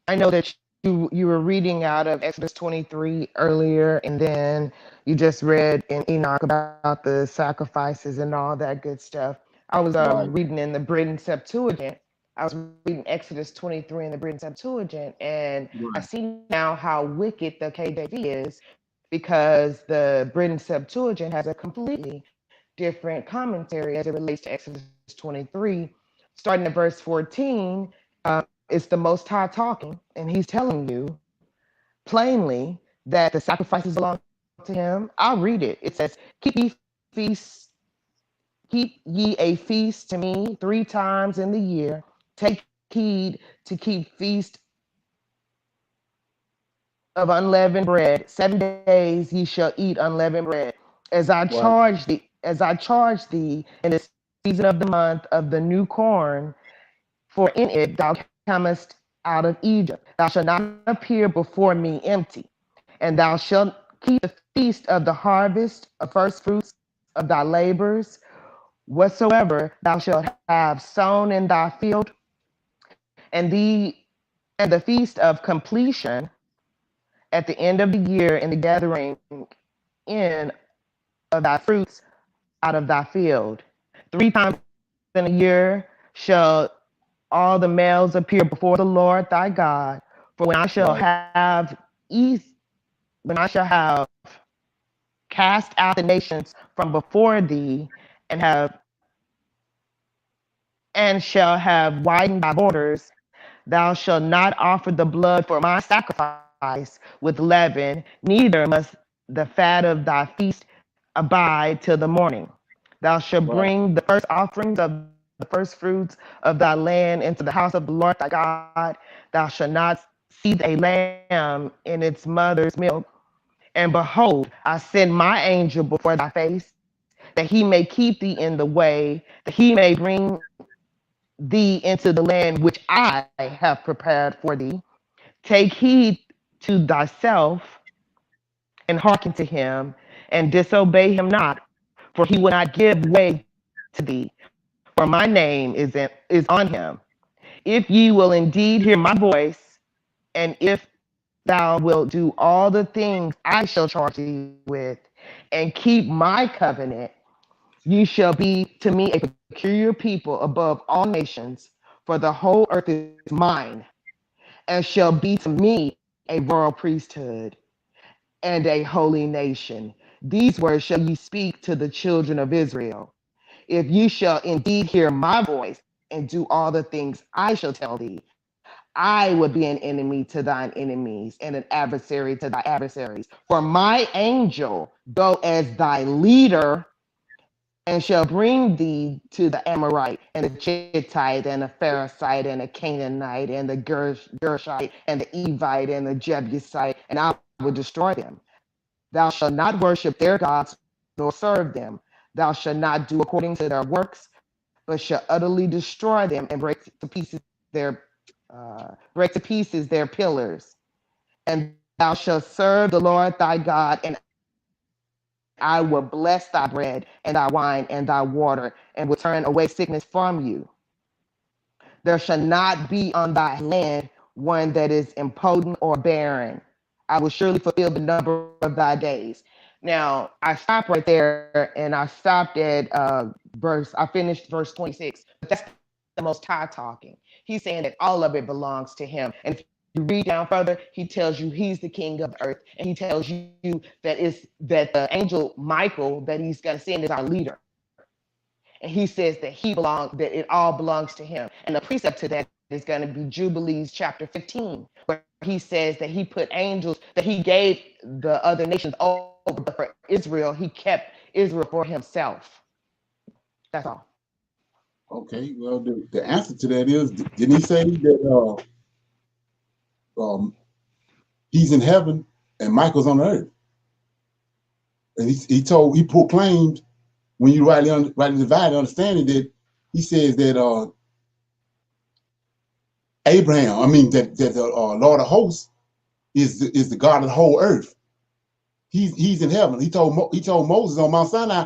know that you were reading out of Exodus 23 earlier, and then you just read in Enoch about the sacrifices and all that good stuff. I was reading in the Britain Septuagint. I was reading Exodus 23 in the Britain Septuagint, and I see now how wicked the KJV is, because the Britain Septuagint has a completely different commentary as it relates to Exodus 23. Starting at verse 14, it's the Most High talking, and he's telling you plainly that the sacrifices belong to him. I'll read it. It says, keep ye a feast to me 3 times in the year. Take heed to keep feast of unleavened bread. 7 days ye shall eat unleavened bread. As I charge thee in the season of the month of the new corn, for in it thou comest out of Egypt. Thou shalt not appear before me empty, and thou shalt keep the feast of the harvest of first fruits of thy labors, whatsoever thou shalt have sown in thy field, and the feast of completion at the end of the year, in the gathering in of thy fruits out of thy field. 3 times in a year shall all the males appear before the Lord thy God. For when I shall have cast out the nations from before thee, and shall have widened thy borders, thou shalt not offer the blood for my sacrifice with leaven, neither must the fat of thy feast abide till the morning. Thou shalt bring the first offerings of the first fruits of thy land into the house of the Lord thy God. Thou shalt not seethe a lamb in its mother's milk. And behold, I send my angel before thy face, that he may keep thee in the way, that he may bring thee into the land which I have prepared for thee. Take heed to thyself and hearken to him and disobey him not, for he will not give way to thee, for my name is on him. If ye will indeed hear my voice, and if thou wilt do all the things I shall charge thee with, and keep my covenant, ye shall be to me a peculiar people above all nations, for the whole earth is mine, and shall be to me a royal priesthood and a holy nation. These words shall ye speak to the children of Israel. If ye shall indeed hear my voice and do all the things I shall tell thee, I will be an enemy to thine enemies and an adversary to thy adversaries. For my angel go as thy leader and shall bring thee to the Amorite and the Chittite and the Pharisite and the Canaanite and the Gershite and the Evite and the Jebusite, and I will destroy them. Thou shalt not worship their gods nor serve them. Thou shalt not do according to their works, but shall utterly destroy them and break to pieces their pillars. And thou shalt serve the Lord thy God, and I will bless thy bread and thy wine and thy water, and will turn away sickness from you. There shall not be on thy land one that is impotent or barren. I will surely fulfill the number of thy days. Now, I stopped right there, and I stopped at I finished verse 26. But that's the Most High talking. He's saying that all of it belongs to him. And if you read down further, he tells you he's the king of the earth, and he tells you that the angel Michael that he's going to send is our leader. And he says that it all belongs to him. And the precept to that is going to be Jubilees chapter 15, where he says that he put angels, that he gave the other nations over, but for Israel, he kept Israel for himself. That's all. Okay, well, the answer to that is, didn't he say that he's in heaven and Michael's on earth? And he proclaimed, when you rightly divide understanding, that he says that that the Lord of hosts is the God of the whole earth. He's in heaven. He told Moses on Mount Sinai,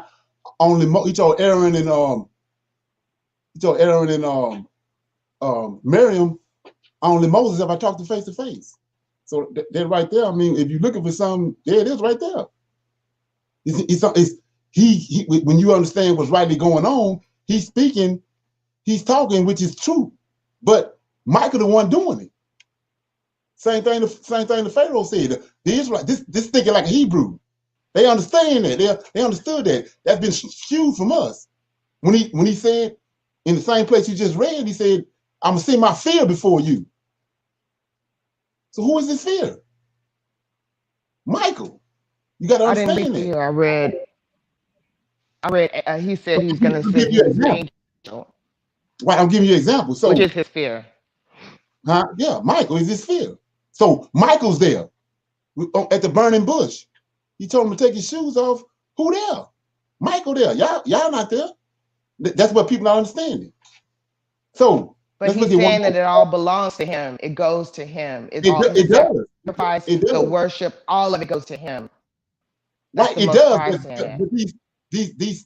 he told Aaron and Miriam, only Moses have I talked to face. So that right there, I mean, if you're looking for something, there it is right there. When you understand what's rightly going on, he's talking, which is true. But Michael the one doing it. Same thing the Pharaoh said. The Israelites, this thinking like a Hebrew. They understand that. They understood that. That's been skewed from us. When he said, in the same place you just read, he said, I'm gonna send my fear before you. So who is this fear? Michael. You got to understand that. I read. He said he's going to send his angel. Right, I'm giving you an example. So, which is his fear? Huh? Yeah, Michael is his fear. So Michael's there at the burning bush. He told him to take his shoes off. Who there? Michael there. Y'all not there. That's what people are understanding. So, but he's saying that it all belongs to him. It goes to him. It does. Sacrifice, the worship, all of it goes to him. That's right, it does. But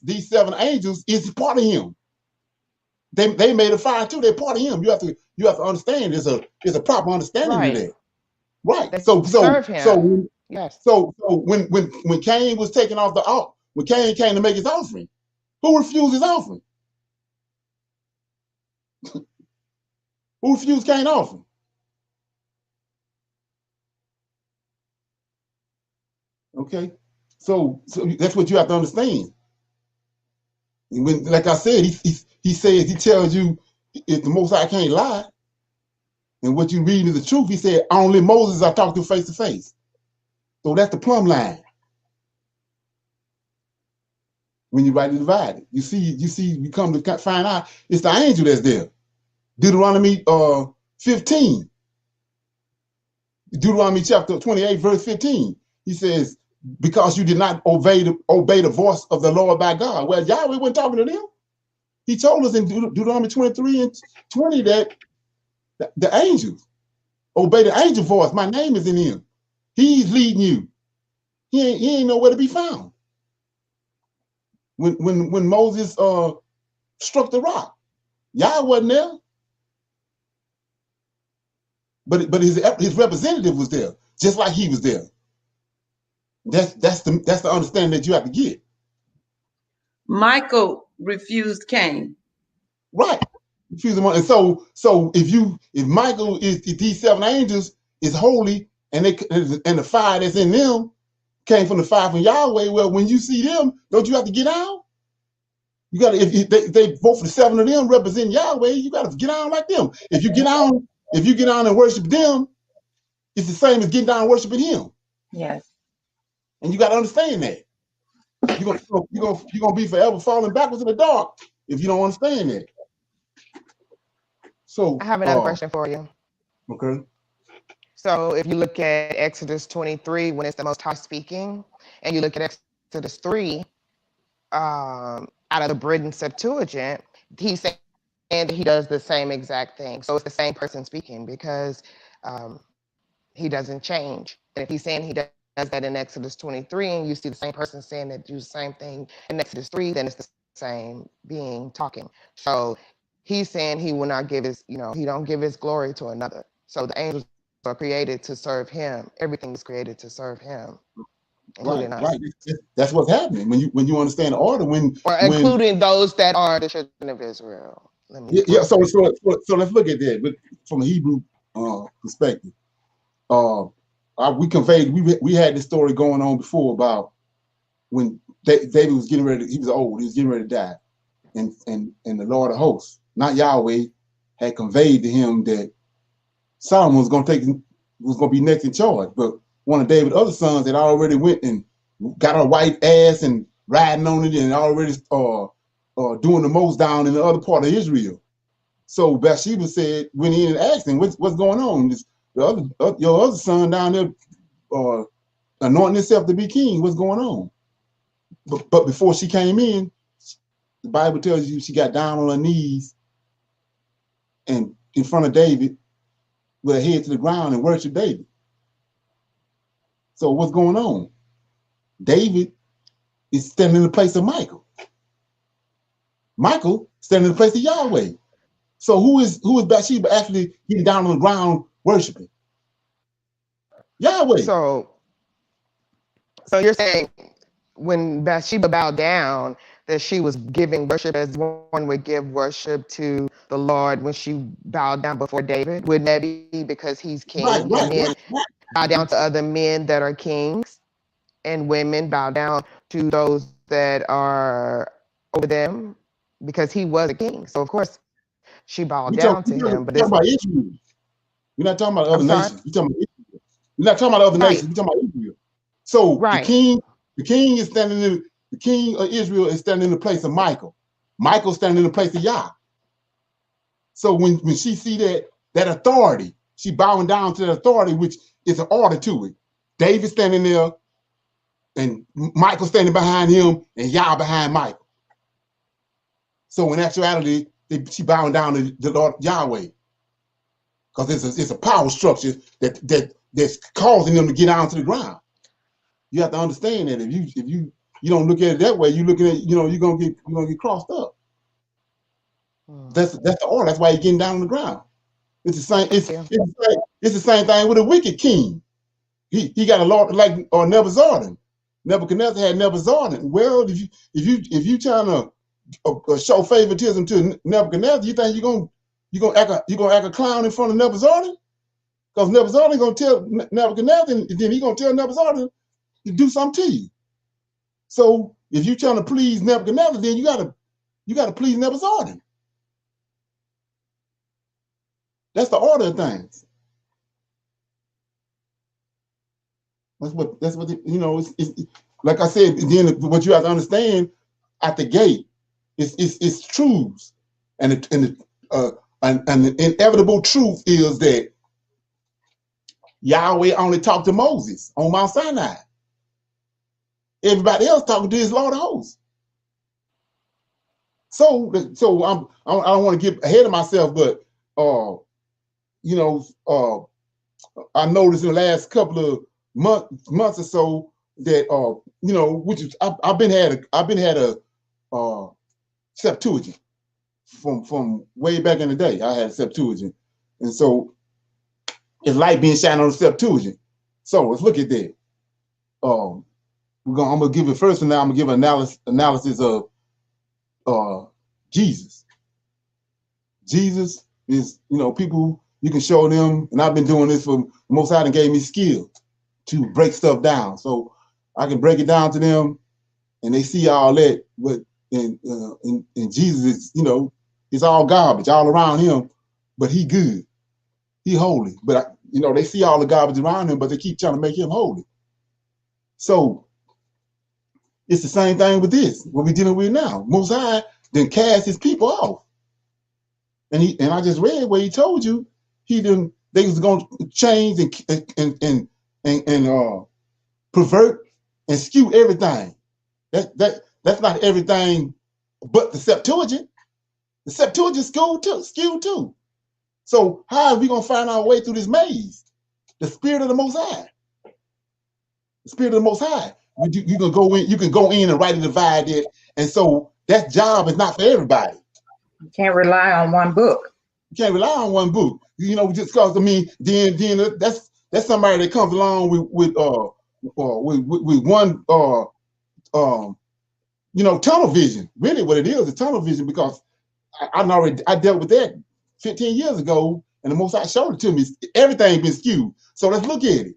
these seven angels is part of him. They made a fire too. They're part of him. You have to understand. There's a proper understanding of that. Right. They so when Cain was taken off the altar, when Cain came to make his offering, who refused his offering? Who refused Cain's offering? Okay. So that's what you have to understand. When, like I said, he tells you, if the Most High can't lie, and what you read is the truth, he said, only Moses I talk to face to face. So that's the plumb line. When you rightly divide it, you come to find out it's the angel that's there. Deuteronomy 15. Deuteronomy chapter 28, verse 15. He says, because you did not obey the voice of the Lord thy God. Well, Yahweh wasn't talking to them. He told us in Deuteronomy 23 and 20 that the angels obey the angel voice. My name is in him. He's leading you. He ain't nowhere to be found. When Moses struck the rock, Yah wasn't there. But his representative was there, just like he was there. That's the understanding that you have to get. Michael refused Cain. Right. Refused him. And so if Michael if these 7 angels is holy and the fire that's in them came from the fire from Yahweh, well, when you see them, don't you have to get out? You got to, if they both the 7 of them represent Yahweh, you got to get on like them. If you get on and worship them, it's the same as getting down and worshiping him. Yes. And you got to understand that. You're gonna be forever falling backwards in the dark if you don't understand that. So I have another question for you. Okay. So if you look at Exodus 23, when it's the Most High speaking, and you look at Exodus 3, out of the Britain Septuagint, he's saying that he does the same exact thing. So it's the same person speaking because he doesn't change. And if he's saying he does that in Exodus 23, and you see the same person saying that do the same thing in Exodus 3, then it's the same being talking. So he's saying he will not give his, he don't give his glory to another. So the angels are created to serve him. Everything is created to serve him. Right. That's what's happening when you understand the order. Including those that are the children of Israel. So let's look at that from a Hebrew perspective. We had this story going on before about when David was getting ready. He was old. He was getting ready to die, and the Lord of hosts, not Yahweh, had conveyed to him that Solomon was going to be next in charge. But one of David's other sons had already went and got a white ass and riding on it and already doing the most down in the other part of Israel. So Bathsheba went in and asked him, what's going on? Your other son down there anointing himself to be king. What's going on? But before she came in, the Bible tells you she got down on her knees and in front of David with her head to the ground and worshiped David. So what's going on? David is standing in the place of Michael. Michael standing in the place of Yahweh. So who is Bathsheba actually getting down on the ground worshiping? Yahweh. So you're saying when Bathsheba bowed down, that she was giving worship as one would give worship to the Lord when she bowed down before David? Wouldn't that be because he's king? Right. Men bow down to other men that are kings, and women bow down to those that are over them because he was a king. So of course she bowed down to him. But it's about Israel. We're not talking about other nations. We're not talking about other nations. We're talking about Israel. So the king is standing in the king of Israel is standing in the place of Michael. Michael standing in the place of Yah. So when she see that authority, she bowing down to the authority, which is an order to it. David standing there, and Michael standing behind him, and Yah behind Michael. So in actuality, she bowing down to the Lord Yahweh, because it's a power structure that's causing them to get down to the ground. You have to understand that if you don't look at it that way, you're looking at you're gonna get crossed up. That's the order. That's why you're getting down on the ground. It's the same. It's the same thing with a wicked king. He got a Lord like Nebuchadnezzar. Nebuchadnezzar had Nebuchadnezzar. Well, if you trying to show favoritism to Nebuchadnezzar, you think you're gonna act a clown in front of Nebuchadnezzar? Because Nebuchadnezzar gonna tell Nebuchadnezzar, and then he gonna tell Nebuchadnezzar to do something to you. So if you're trying to please Nebuchadnezzar, then you gotta please Nebuchadnezzar. That's the order of things. That's what it's like I said. Then what you have to understand at the gate is truths, and the inevitable truth is that Yahweh only talked to Moses on Mount Sinai. Everybody else talking to his Lord of hosts. So I don't want to get ahead of myself, but you know, I noticed in the last couple of months or so that you know, which is I've been had a Septuagint from way back in the day. I had a Septuagint, and so it's light being shined on the Septuagint. So let's look at that. I'm gonna give it first, and now I'm gonna give an analysis of Jesus. Jesus is, you know, people, you can show them, and I've been doing this for Most High and gave me skill to break stuff down. So I can break it down to them and they see all that. But in Jesus, is, you know, it's all garbage all around him, but he good. He holy. But, you know, they see all the garbage around him, but they keep trying to make him holy. So it's the same thing with this, what we're dealing with now. Most High then cast his people off. And I just read where he told you they was going to change and pervert and skew everything. That's not everything, but the Septuagint. The Septuagint skewed too. So how are we gonna find our way through this maze? The Spirit of the Most High. The Spirit of the Most High. You can go in. You can go in and rightly divide it. And so that job is not for everybody. You can't rely on one book. You can't rely on one book. You know, just because then that's somebody that comes along with one you know, tunnel vision. Really, what it is tunnel vision, because I dealt with that 15 years ago, and the Most High showed it to me. Everything been skewed. So let's look at it.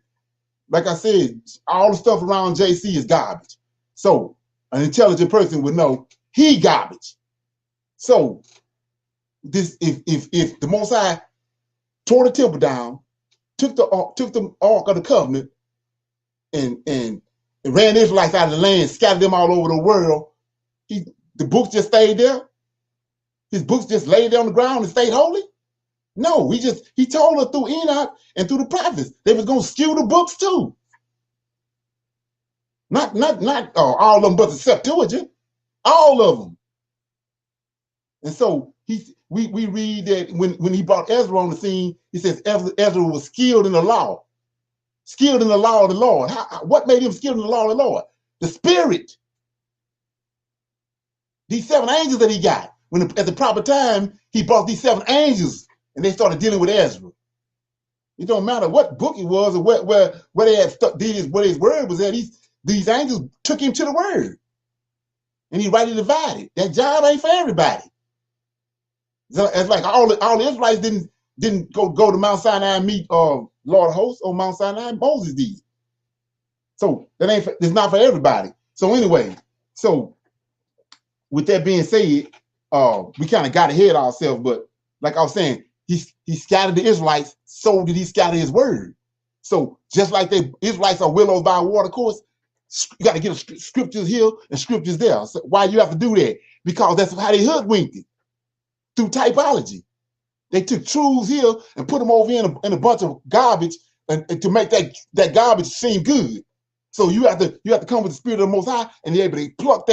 Like I said, all the stuff around JC is garbage. So an intelligent person would know he garbage. So this, if the Most High tore the temple down, took the Ark of the Covenant, and ran Israelites out of the land, scattered them all over the world, the books just stayed there. His books just laid there on the ground and stayed holy. No, he told us through Enoch and through the prophets they was gonna skew the books too. Not all of them, but the Septuagint, all of them. And so we read that when he brought Ezra on the scene, he says Ezra was skilled in the law of the Lord. What made him skilled in the law of the Lord? The Spirit. These 7 angels that he got. At the proper time, he brought these 7 angels, and they started dealing with Ezra. It don't matter what book it was or where they had where his word was at. These angels took him to the word, and he rightly divided. That job ain't for everybody. It's like all the Israelites didn't go to Mount Sinai and meet Lord of Hosts on Mount Sinai. Moses did. So it's not for everybody. So anyway, so with that being said, we kind of got ahead of ourselves, but like I was saying, he scattered the Israelites, so did he scatter his word. So just like the Israelites are willows by a water course, you got to get scriptures here and scriptures there. So why you have to do that? Because that's how they hoodwinked it, through typology. They took truths here and put them over in a bunch of garbage and to make that garbage seem good. So you have to come with the Spirit of the Most High and be able to pluck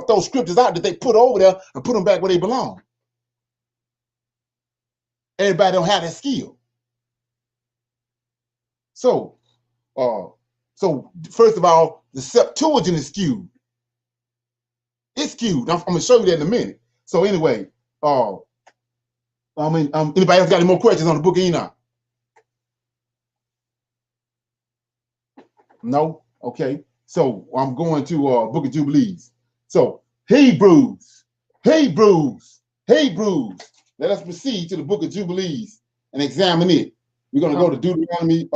those scriptures out that they put over there and put them back where they belong. Everybody don't have that skill. So first of all, the Septuagint is skewed. It's skewed. I'm gonna show you that in a minute. So anyway, anybody else got any more questions on the book of Enoch? No? Okay. So I'm going to book of Jubilees. So Hebrews. Let us proceed to the book of Jubilees and examine it. We're going to go to Deuteronomy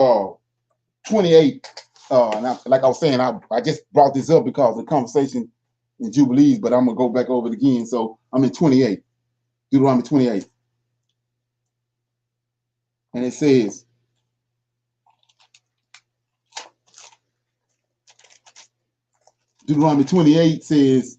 28. Like I was saying, I just brought this up because of the conversation in Jubilees, but I'm going to go back over it again. So I'm in 28, Deuteronomy 28. And it says, Deuteronomy 28 says,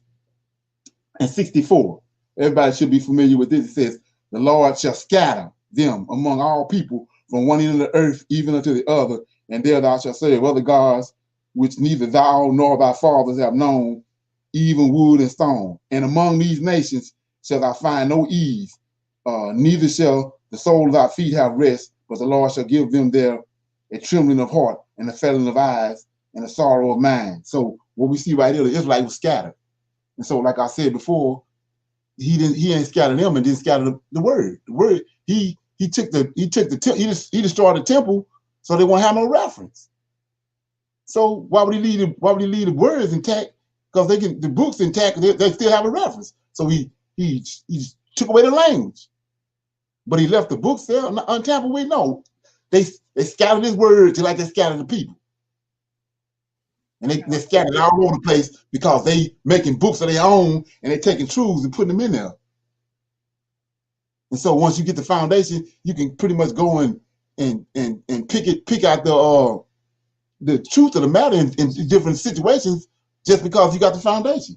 and 64. Everybody should be familiar with this. It says, the Lord shall scatter them among all people from one end of the earth even unto the other, and there thou shalt serve other gods, which neither thou nor thy fathers have known, even wood and stone. And among these nations shall I find no ease, neither shall the sole of thy feet have rest, but the Lord shall give them there a trembling of heart and a failing of eyes and a sorrow of mind. So what we see right here, the Israelites was scattered. And so, like I said before, he didn't scatter them and didn't scatter the word. The word, he destroyed the temple so they won't have no reference. So why would he leave the words intact? Because the books intact, they still have a reference. So he took away the language. But he left the books there untampered with. No. They scattered his words just like they scattered the people. And they scattered all over the place because they making books of their own and they taking truths and putting them in there. And so once you get the foundation, you can pretty much go and pick out the truth of the matter in different situations just because you got the foundation.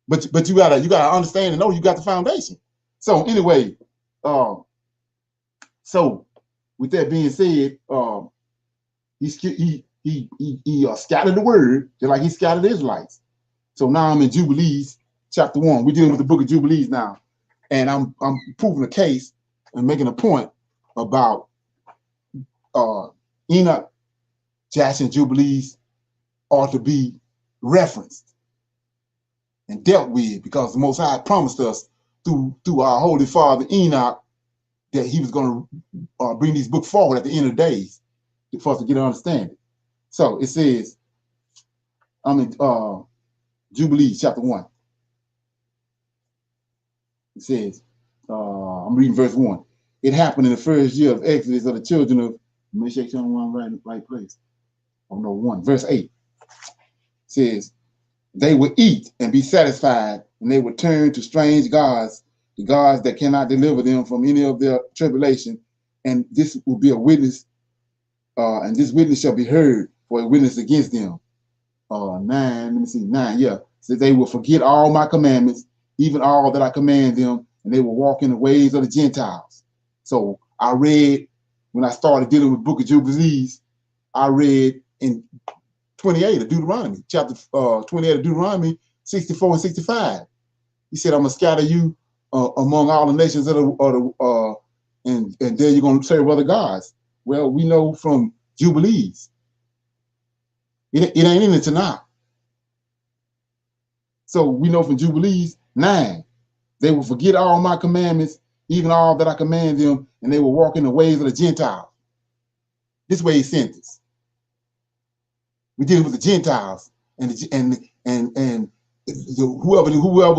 But you gotta understand and know you got the foundation. So anyway, so with that being said, he scattered the word just like he scattered the Israelites. So now I'm in Jubilees chapter 1. We're dealing with the book of Jubilees now, and I'm proving a case and making a point about Enoch, Jasher, and Jubilees ought to be referenced and dealt with because the Most High promised us through our Holy Father Enoch that he was going to bring these books forward at the end of the days for us to get an understanding. So it says, I'm in Jubilees chapter 1. It says, I'm reading verse 1. It happened in the first year of Exodus of the children of, make sure you're on the right place. Oh no, 1. Verse 8 says, they would eat and be satisfied, and they would turn to strange gods, the gods that cannot deliver them from any of their tribulation. And this will be a witness, and this witness shall be heard for a witness against them. 9, yeah. So they will forget all my commandments, even all that I command them, and they will walk in the ways of the Gentiles. So I read, when I started dealing with the book of Jubilees, I read in 28 of Deuteronomy, chapter 28 of Deuteronomy, 64 and 65. He said, I'm going to scatter you among all the nations and there you're going to serve other gods. Well, we know from Jubilees, it ain't in the Tanakh. So we know from Jubilees 9, they will forget all my commandments, even all that I command them, and they will walk in the ways of the Gentiles. This way he sent us. We're dealing with the Gentiles, and whoever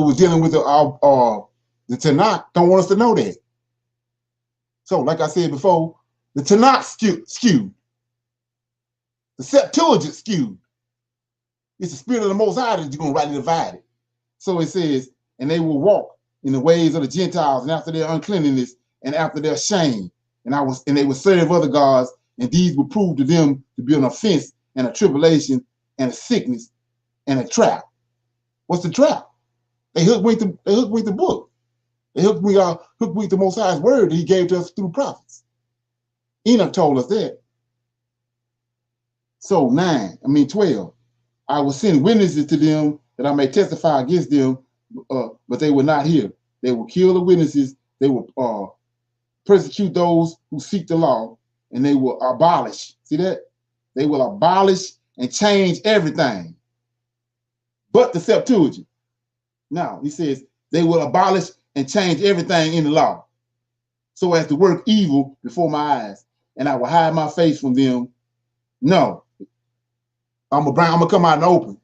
was dealing with the Tanakh don't want us to know that. So, like I said before, the Tanakh skewed. The Septuagint skewed. It's the spirit of the Most High that you're going to rightly divide it. So it says, and they will walk in the ways of the Gentiles, and after their uncleanness, and after their shame, and they would serve other gods, and these would prove to them to be an offense and a tribulation and a sickness and a trap. What's the trap? They hoodwinked the book. They hoodwinked the Most High's word that he gave to us through prophets. Enoch told us that. So 12. I will send witnesses to them that I may testify against them, but they will not hear. They will kill the witnesses. They will persecute those who seek the law, and they will abolish. See that? They will abolish and change everything but the Septuagint. Now, he says they will abolish and change everything in the law so as to work evil before my eyes, and I will hide my face from them. No, I'm gonna come out in the open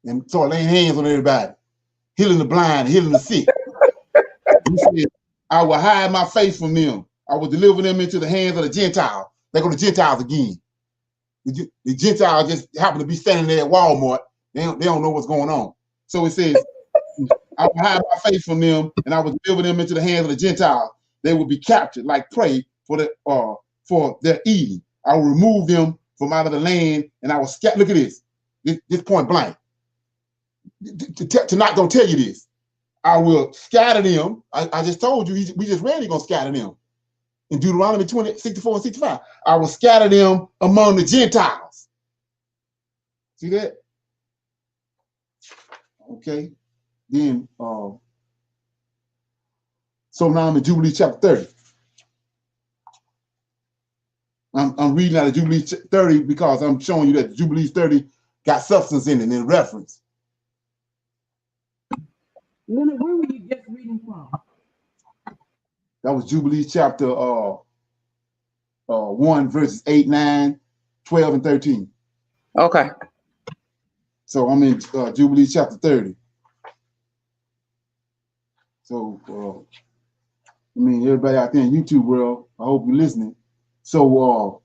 and start laying hands on everybody, healing the blind, healing the sick. He said, I will hide my face from them. I will deliver them into the hands of the Gentiles. They go to Gentiles again. The Gentiles just happen to be standing there at Walmart. They don't know what's going on. So it says, I will hide my face from them, and I will deliver them into the hands of the Gentiles. They will be captured like prey for their eating. I will remove them from out of the land, and I will scatter. Look at this. This point blank. Tonight don't tell you this. I will scatter them. I just told you, we just read he's going to scatter them. In Deuteronomy 64 and 65, I will scatter them among the Gentiles. See that? Okay. Then so now I'm in Jubilee chapter 30. I'm reading out of Jubilee 30 because I'm showing you that Jubilee 30 got substance in it in reference. Leonard, where were you just reading from? That was Jubilee chapter 1, verses 8, 9, 12, and 13. Okay. So I'm in Jubilee chapter 30. So, I mean, everybody out there in YouTube world, I hope you're listening. So,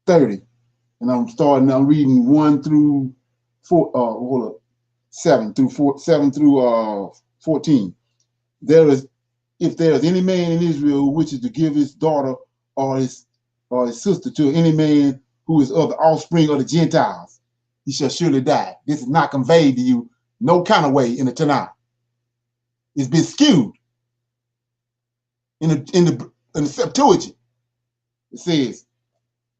30. And I'm reading 1 through 4, hold up, 7 through 14. If there is any man in Israel who wishes to give his daughter or his sister to any man who is of the offspring of the Gentiles, he shall surely die. This is not conveyed to you no kind of way in the Tanakh. It's been skewed in the Septuagint. It says,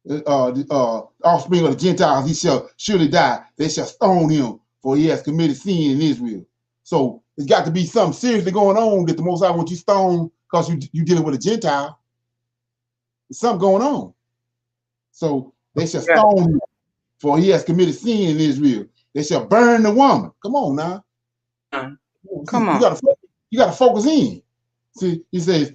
offspring of the Gentiles, he shall surely die. They shall stone him, for he has committed sin in Israel. So it's got to be something seriously going on that the Most High wants you stone because you dealing with a Gentile. There's something going on. So they shall stone him, for he has committed sin in Israel. They shall burn the woman. Come on now. Come on. You gotta focus in. See, he says,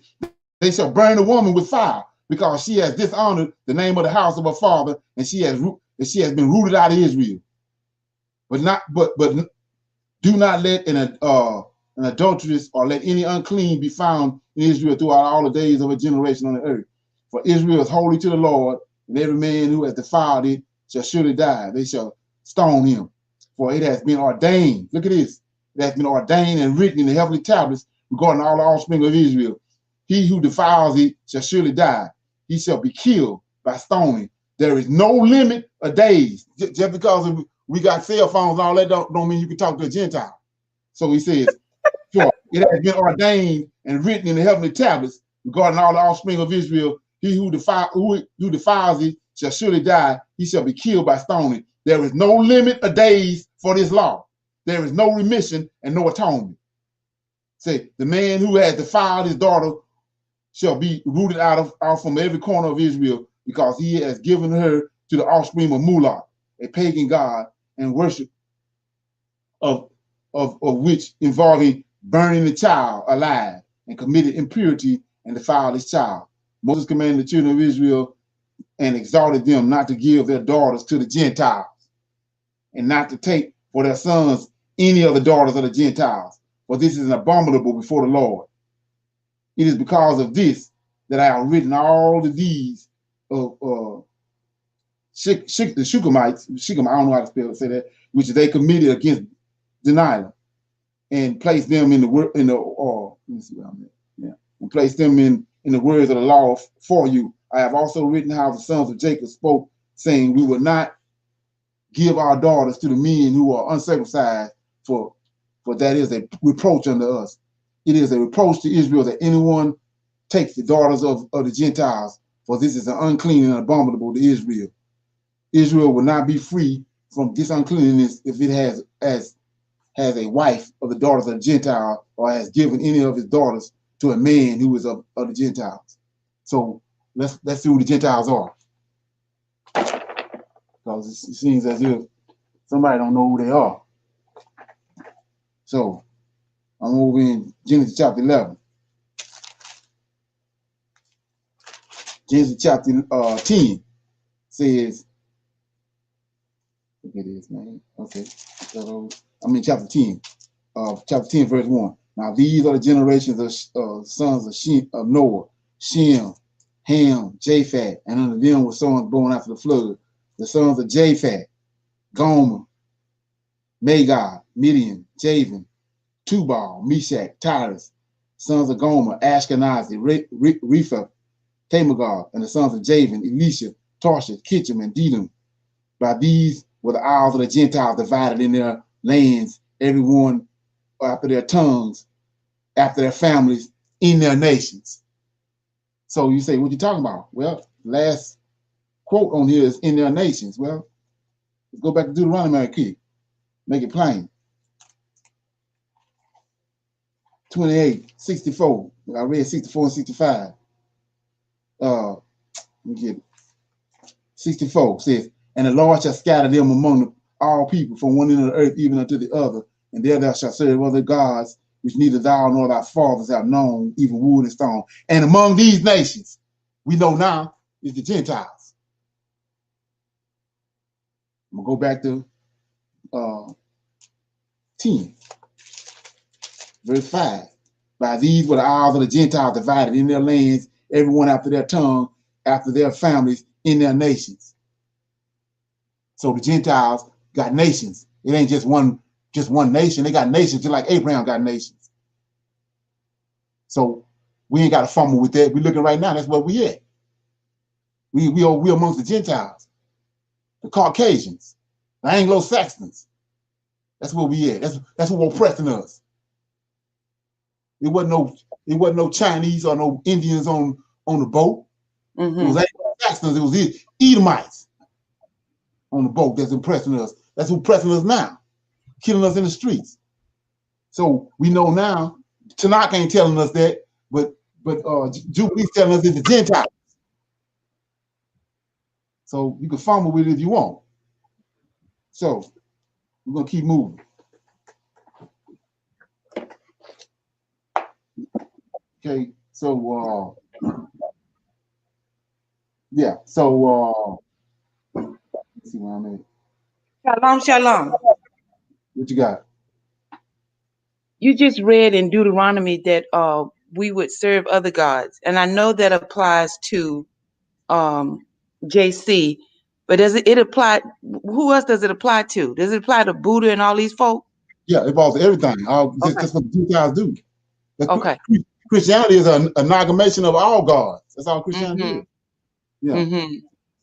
they shall burn the woman with fire because she has dishonored the name of the house of her father, and she has been rooted out of Israel. But do not let an adulteress or let any unclean be found in Israel throughout all the days of a generation on the earth. For Israel is holy to the Lord, and every man who has defiled it shall surely die. They shall stone him. For it has been ordained. Look at this. It has been ordained and written in the heavenly tablets regarding all the offspring of Israel. He who defiles it shall surely die. He shall be killed by stoning. There is no limit of days. Just because we got cell phones and all that don't mean you can talk to a Gentile. So he says, for it has been ordained and written in the heavenly tablets regarding all the offspring of Israel. He who defiles it shall surely die. He shall be killed by stoning. There is no limit of days for this law. There is no remission and no atonement. Say, the man who has defiled his daughter shall be rooted out from every corner of Israel, because he has given her to the offspring of Moloch, a pagan god, and worship of which involving burning the child alive, and committed impurity and defiled his child. Moses commanded the children of Israel and exhorted them not to give their daughters to the Gentiles, and not to take for their sons any of the daughters of the Gentiles, for this is abominable before the Lord. It is because of this that I have written all the deeds of the Shechemites, I don't know how to say that, which they committed against Delilah, and placed them in the let me see what I'm at. Yeah, and placed them in the words of the law for you. I have also written how the sons of Jacob spoke, saying, we will not give our daughters to the men who are uncircumcised, for that is a reproach unto us. It is a reproach to Israel that anyone takes the daughters of the Gentiles, for this is an unclean and abominable to Israel. Israel will not be free from this uncleanness if it has a wife of the daughters of the Gentile, or has given any of his daughters to a man who is of the Gentiles. So let's see who the Gentiles are, because it seems as if somebody don't know who they are. So I'm over in Genesis chapter 11. Genesis chapter 10 says, look at this, man. Okay. I'm in chapter 10. Chapter 10, verse 1. Now these are the generations of sons of Noah, Shem, Ham, Japheth, and under them were sons born after the flood. The sons of Japheth, Gomer, Magog, Midian, Javan, Tubal, Meshach, Tyrus. Sons of Gomer, Ashkenazi, Rephath, Tamagog, and the sons of Javan, Elisha, Tarshish, Kittim, and Dedum. By these were the isles of the Gentiles divided in their lands, everyone after their tongues, after their families, in their nations. So you say, what you talking about? Well, last quote on here is in their nations. Well, let's go back to Deuteronomy quick. Make it plain. 28, 64. I read 64 and 65. Let me get it. 64 says, and the Lord shall scatter them among all people from one end of the earth even unto the other, and there thou shalt serve other gods, which neither thou nor thy fathers have known, even wood and stone. And among these nations, we know now, is the Gentiles. I'm going to go back to 10, verse 5. By these were the isles of the Gentiles divided in their lands, everyone after their tongue, after their families, in their nations. So the Gentiles got nations. It ain't just one nation. They got nations just like Abraham got nations. So we ain't got to fumble with that. We're looking right now. That's where we at. We amongst the Gentiles, the Caucasians, the Anglo-Saxons. That's where we at. That's what oppressing us. It wasn't no Chinese or no Indians on the boat. Mm-hmm. It was Anglo-Saxons. It was Edomites on the boat that's impressing us. That's oppressing us now, killing us in the streets. So we know now. Tanakh ain't telling us that, but Jubilees telling us it's the Gentiles. So you can fumble with it if you want. So we're gonna keep moving. Okay, so yeah, so let's see where I'm at. Shalom, shalom. What you got? You just read in Deuteronomy that we would serve other gods, and I know that applies to JC, but does it apply? Who else does it apply to? Does it apply to Buddha and all these folk? Yeah, it involves everything. That's what the Gentiles do. Okay. Christianity is an amalgamation of all gods. That's all Christianity is. Yeah. Mm-hmm.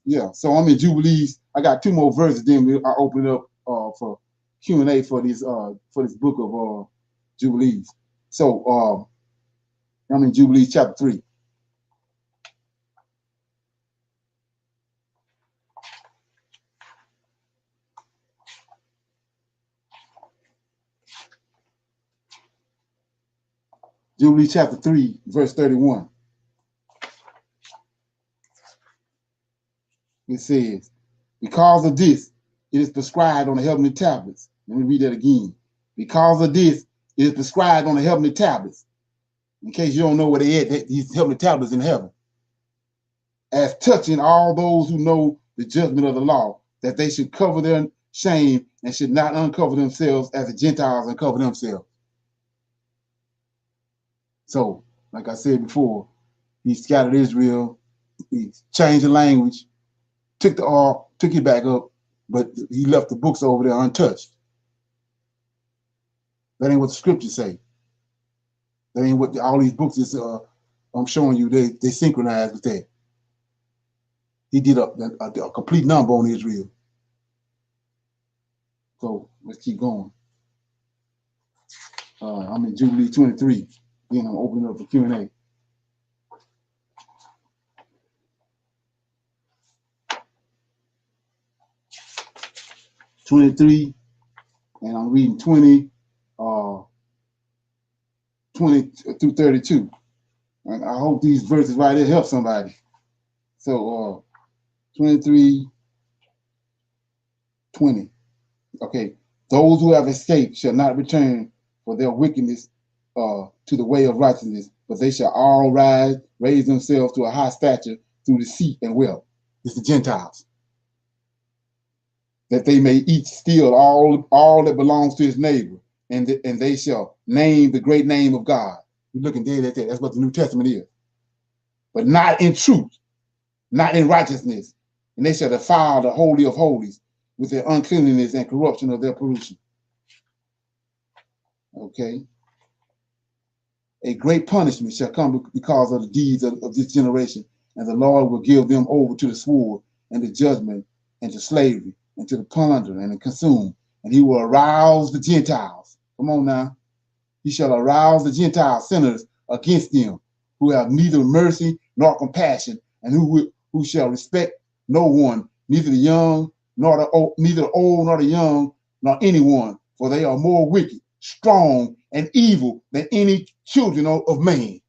Yeah. So I'm in Jubilees. I got 2 more verses. Then I open it up for Q&A for this book of Jubilees. So I'm in Jubilees chapter 3. Jubilees chapter 3, verse 31. It says, because of this, it is prescribed on the heavenly tablets. Let me read that again. Because of this, it is prescribed on the heavenly tablets. In case you don't know where they at, these heavenly tablets in heaven. As touching all those who know the judgment of the law, that they should cover their shame and should not uncover themselves as the Gentiles uncover themselves. So, like I said before, he scattered Israel, he changed the language, took the ark, took it back up, but he left the books over there untouched. That ain't what the scriptures say. That ain't what all these books is. I'm showing you they synchronized with that. He did a complete number on Israel. So let's keep going. I'm in Jubilee 23. Then I'm opening up the Q&A. (23) and I'm reading 20 through 32. And I hope these verses right here help somebody. So 23, 20. Okay. Those who have escaped shall not return for their wickedness to the way of righteousness, but they shall all raise themselves to a high stature through deceit and wealth. It's the Gentiles. That they may eat still all that belongs to his neighbor, and they shall name the great name of God. You're looking dead at that. That's what the New Testament is. But not in truth, not in righteousness. And they shall defile the Holy of Holies with their uncleanness and corruption of their pollution. Okay. A great punishment shall come because of the deeds of this generation, and the Lord will give them over to the sword and the judgment and to slavery and to the plunder and the consume. And he will arouse the Gentiles. Come on now. He shall arouse the Gentile sinners against them, who have neither mercy nor compassion, and who shall respect no one, neither the young nor the old, neither the old nor the young, nor anyone, for they are more wicked, strong, and evil than any children of man.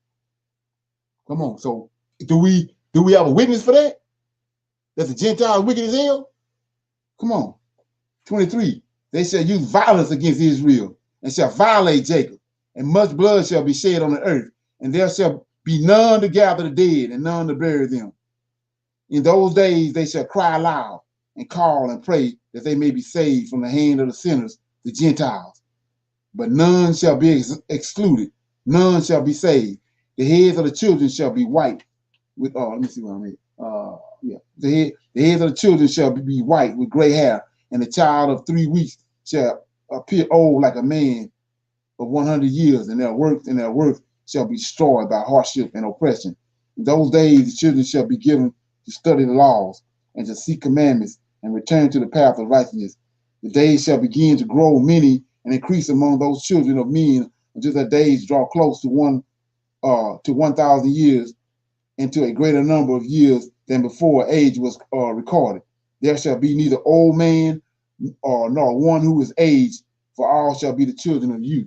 Come on. So do we have a witness for that? That the Gentiles wicked as hell? Come on. 23. They shall use violence against Israel and shall violate Jacob, and much blood shall be shed on the earth, and there shall be none to gather the dead and none to bury them. In those days they shall cry aloud and call and pray that they may be saved from the hand of the sinners, the Gentiles. But none shall be excluded, none shall be saved. The heads of the children shall be white with, let me see what I mean. The heads of the children shall be white with gray hair, and the child of 3 weeks shall appear old like a man of 100 years, and their work shall be destroyed by hardship and oppression. In those days the children shall be given to study the laws and to seek commandments and return to the path of righteousness. The days shall begin to grow many and increase among those children of men until their days draw close to 1,000 years, and to a greater number of years than before age was recorded. There shall be neither old man nor one who is aged, for all shall be the children of youth.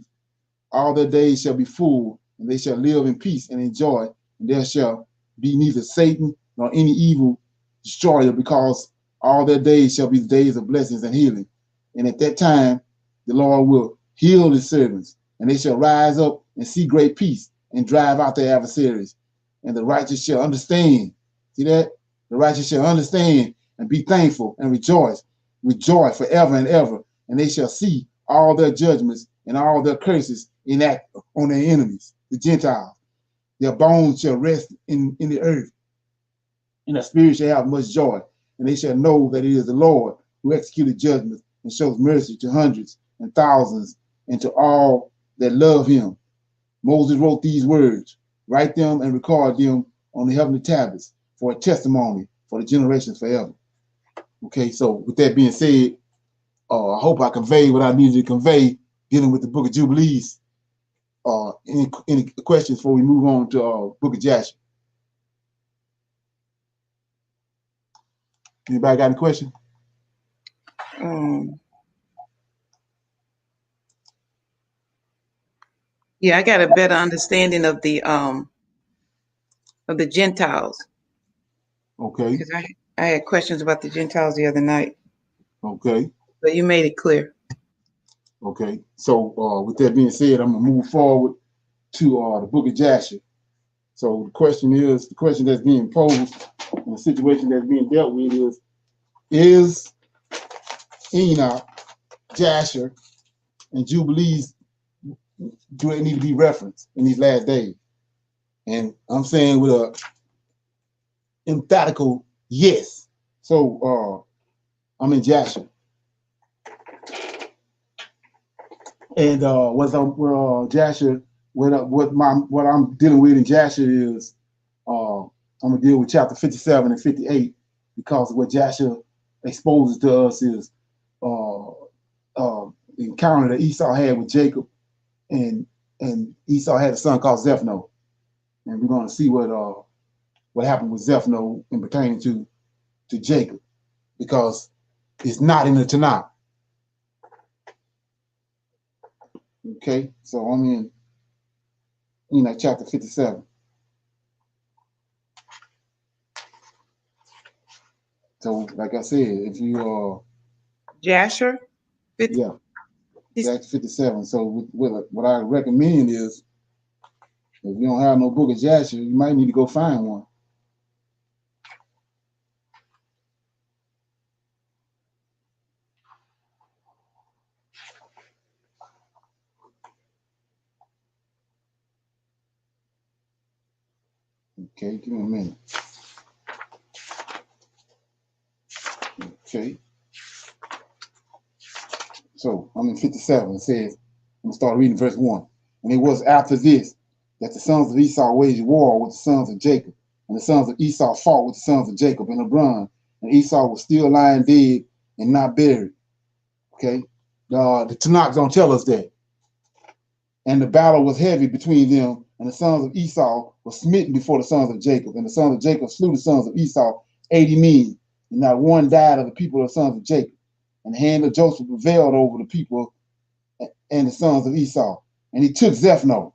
All their days shall be full, and they shall live in peace and in joy, and there shall be neither Satan nor any evil destroyer, because all their days shall be the days of blessings and healing. And at that time the Lord will heal his servants, and they shall rise up and see great peace and drive out their adversaries. And the righteous shall understand. See that? The righteous shall understand and be thankful and rejoice forever and ever. And they shall see all their judgments and all their curses enact on their enemies, the Gentiles. Their bones shall rest in the earth, and their spirit shall have much joy. And they shall know that it is the Lord who executed judgment and shows mercy to hundreds and thousands, and to all that love him. Moses wrote these words, write them and record them on the heavenly tablets for a testimony for the generations forever. Okay, so with that being said, I hope I conveyed what I needed to convey dealing with the book of Jubilees. Any questions before we move on to book of Jasher? Anybody got any question? Yeah, I got a better understanding of the Gentiles. Okay. Because I had questions about the Gentiles the other night. Okay. But you made it clear. Okay. So with that being said, I'm gonna move forward to the book of Jasher. So the question that's being posed, and the situation that's being dealt with is Enoch, Jasher, and Jubilees, do they need to be referenced in these last days? And I'm saying with a emphatical yes. So I'm in Jasher. And what I'm dealing with in Jasher is I'm gonna deal with chapter 57 and 58, because what Jasher exposes to us is the encounter that Esau had with Jacob, and Esau had a son called Zephno, and we're gonna see what happened with Zephno in pertaining to Jacob, because it's not in the Tanakh. Okay, so I'm in Enoch chapter 57. So, like I said, if you Jasher? Yeah, Jasher 57. So what I recommend is, if you don't have no book of Jasher, you might need to go find one. Okay, give me a minute. Okay. So I'm in 57. It says, I'm gonna start reading verse 1. And it was after this that the sons of Esau waged war with the sons of Jacob, and the sons of Esau fought with the sons of Jacob in Hebron, and Esau was still lying dead and not buried. Okay, the Tanakh don't tell us that. And the battle was heavy between them, and the sons of Esau were smitten before the sons of Jacob, and the sons of Jacob slew the sons of Esau 80 men, and not one died of the people of the sons of Jacob. and the hand of Joseph prevailed over the people and the sons of Esau. And he took Zephno.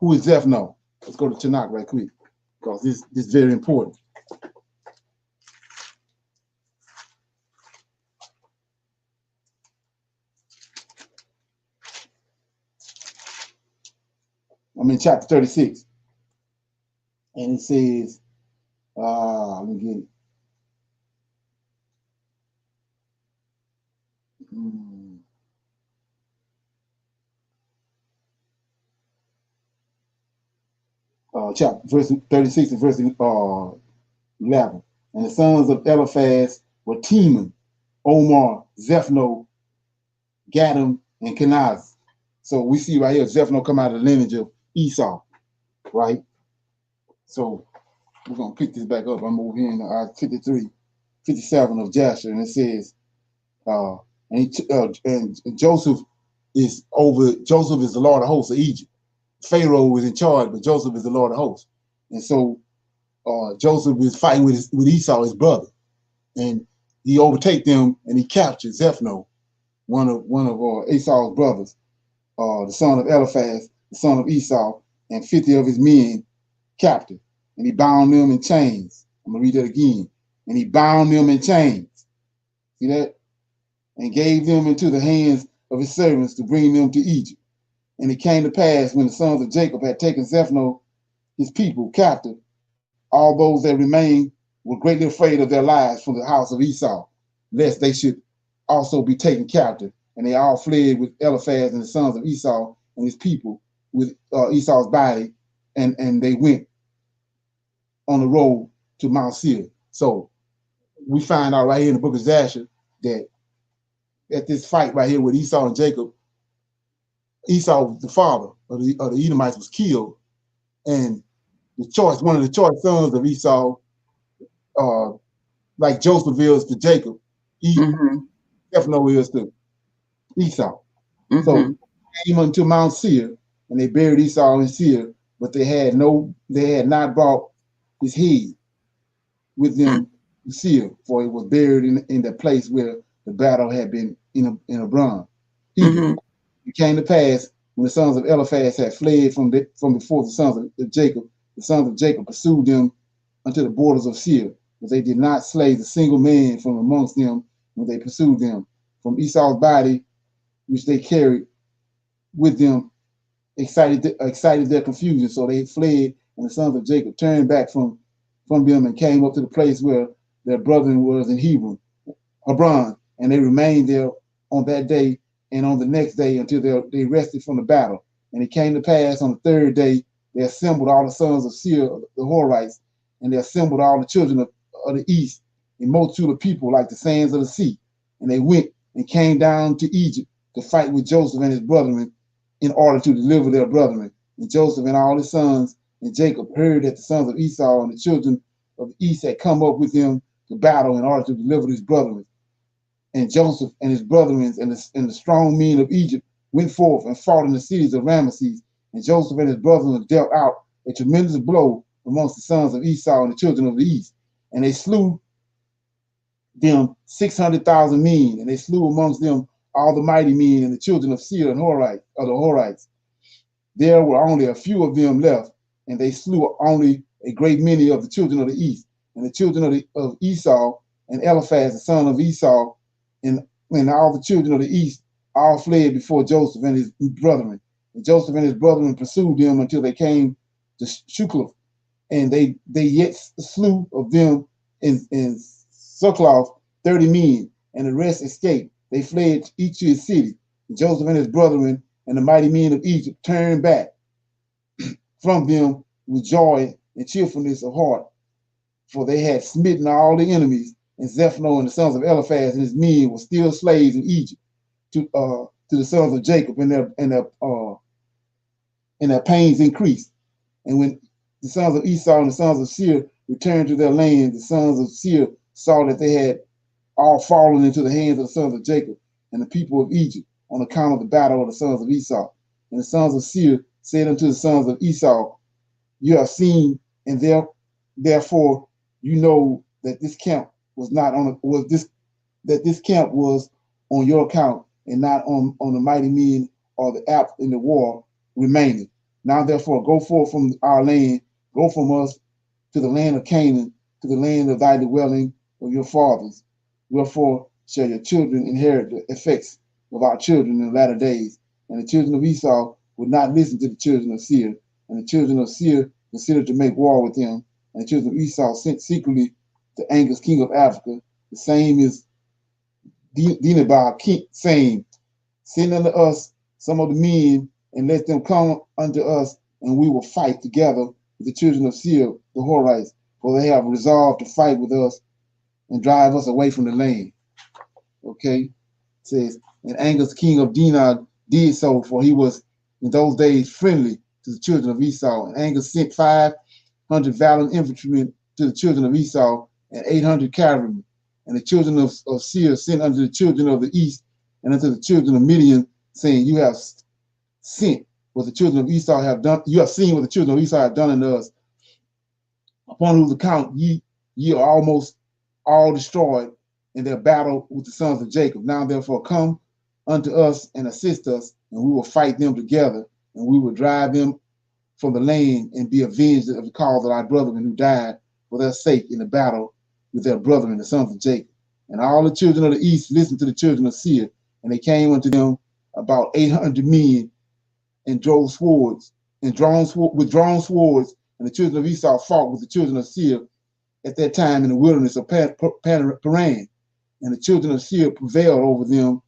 Who is Zephno? Let's go to Tanakh right quick, because this is very important. I'm in chapter 36. And it says, let me get it. Chapter verse 36 and verse 11. And the sons of Eliphaz were Teman, Omar, Zephno, Gatam, and Kenaz. So we see right here Zephno come out of the lineage of Esau, right? So we're gonna pick this back up. I'm over here in 53, 57 of Jasher, and it says, and Joseph is the Lord of hosts of Egypt. Pharaoh is in charge, but Joseph is the Lord of hosts. And so Joseph is fighting with Esau, his brother, and he overtakes them and he captures Zephno, one of Esau's brothers, the son of Eliphaz, the son of Esau, and 50 of his men captive. And he bound them in chains. I'm gonna read that again. And he bound them in chains. See that? And gave them into the hands of his servants to bring them to Egypt. And it came to pass when the sons of Jacob had taken Zephno, his people, captive, all those that remained were greatly afraid of their lives from the house of Esau, lest they should also be taken captive. And they all fled with Eliphaz and the sons of Esau and his people with Esau's body, and they went on the road to Mount Seir. So we find out right here in the book of Jasher that at this fight right here with Esau and Jacob, Esau, the father of the Edomites, was killed, and one of the choice sons of Esau, like Joseph is to Jacob, Zephno is to Esau. So they came unto Mount Seir, and they buried Esau in Seir, but they had not brought his head with them to Seir, for it was buried in the place where the battle had been in Hebron. It came to pass when the sons of Eliphaz had fled from before the sons of Jacob, the sons of Jacob pursued them unto the borders of Seir, but they did not slay the single man from amongst them when they pursued them. From Esau's body, which they carried with them, excited their confusion. So they fled, and the sons of Jacob turned back from them and came up to the place where their brethren was in Hebron, and they remained there on that day and on the next day until they rested from the battle. And it came to pass on the third day, they assembled all the sons of Seir, the Horites, and they assembled all the children of the east, a multitude of people like the sands of the sea. And they went and came down to Egypt to fight with Joseph and his brethren in order to deliver their brethren. And Joseph and all his sons and Jacob heard that the sons of Esau and the children of the east had come up with them to battle in order to deliver his brethren. And Joseph and his brethren and the strong men of Egypt went forth and fought in the cities of Ramesses. And Joseph and his brethren dealt out a tremendous blow amongst the sons of Esau and the children of the east. And they slew them 600,000 men, and they slew amongst them all the mighty men and the children of Seir and the Horites. There were only a few of them left, and they slew only a great many of the children of the east. And the children of Esau and Eliphaz, the son of Esau, and all the children of the east all fled before Joseph and his brethren. And Joseph and his brethren pursued them until they came to Shukloth, and they yet slew of them in Succoth 30 men, and the rest escaped. They fled each to his city. And Joseph and his brethren and the mighty men of Egypt turned back from them with joy and cheerfulness of heart, for they had smitten all the enemies. And Zephno and the sons of Eliphaz and his men were still slaves in Egypt to the sons of Jacob, and their pains increased. And when the sons of Esau and the sons of Seir returned to their land, the sons of Seir saw that they had all fallen into the hands of the sons of Jacob and the people of Egypt on account of the battle of the sons of Esau. And the sons of Seir said unto the sons of Esau, you have seen, and therefore you know that this camp was that this camp was on your account and not on the mighty men or the apt in the war remaining. Now therefore go forth from our land, go from us to the land of Canaan, to the land of thy dwelling of your fathers. Wherefore shall your children inherit the effects of our children in the latter days. And the children of Esau would not listen to the children of Seir. And the children of Seir considered to make war with them. And the children of Esau sent secretly to Angus, king of Africa. The same is Dinabah, saying, send unto us some of the men, and let them come unto us, and we will fight together with the children of Seir, the Horites, for they have resolved to fight with us and drive us away from the land. Okay, it says, and Angus, king of Dinah, did so, for he was in those days friendly to the children of Esau. And Angus sent 500 valiant infantrymen to the children of Esau and 800 cavalrymen. And the children of Seir sent unto the children of the east and unto the children of Midian, saying, you have sent what the children of Esau have done. You have seen what the children of Esau have done unto us, upon whose account ye are almost all destroyed in their battle with the sons of Jacob. Now therefore come unto us and assist us, and we will fight them together, and we will drive them from the land and be avenged of the cause of our brethren who died for their sake in the battle with their brethren, the sons of Jacob. And all the children of the east listened to the children of Seir, and they came unto them about 800 men and drove swords and with drawn swords. And the children of Esau fought with the children of Seir at that time in the wilderness of Paran. And the children of Seir prevailed over them.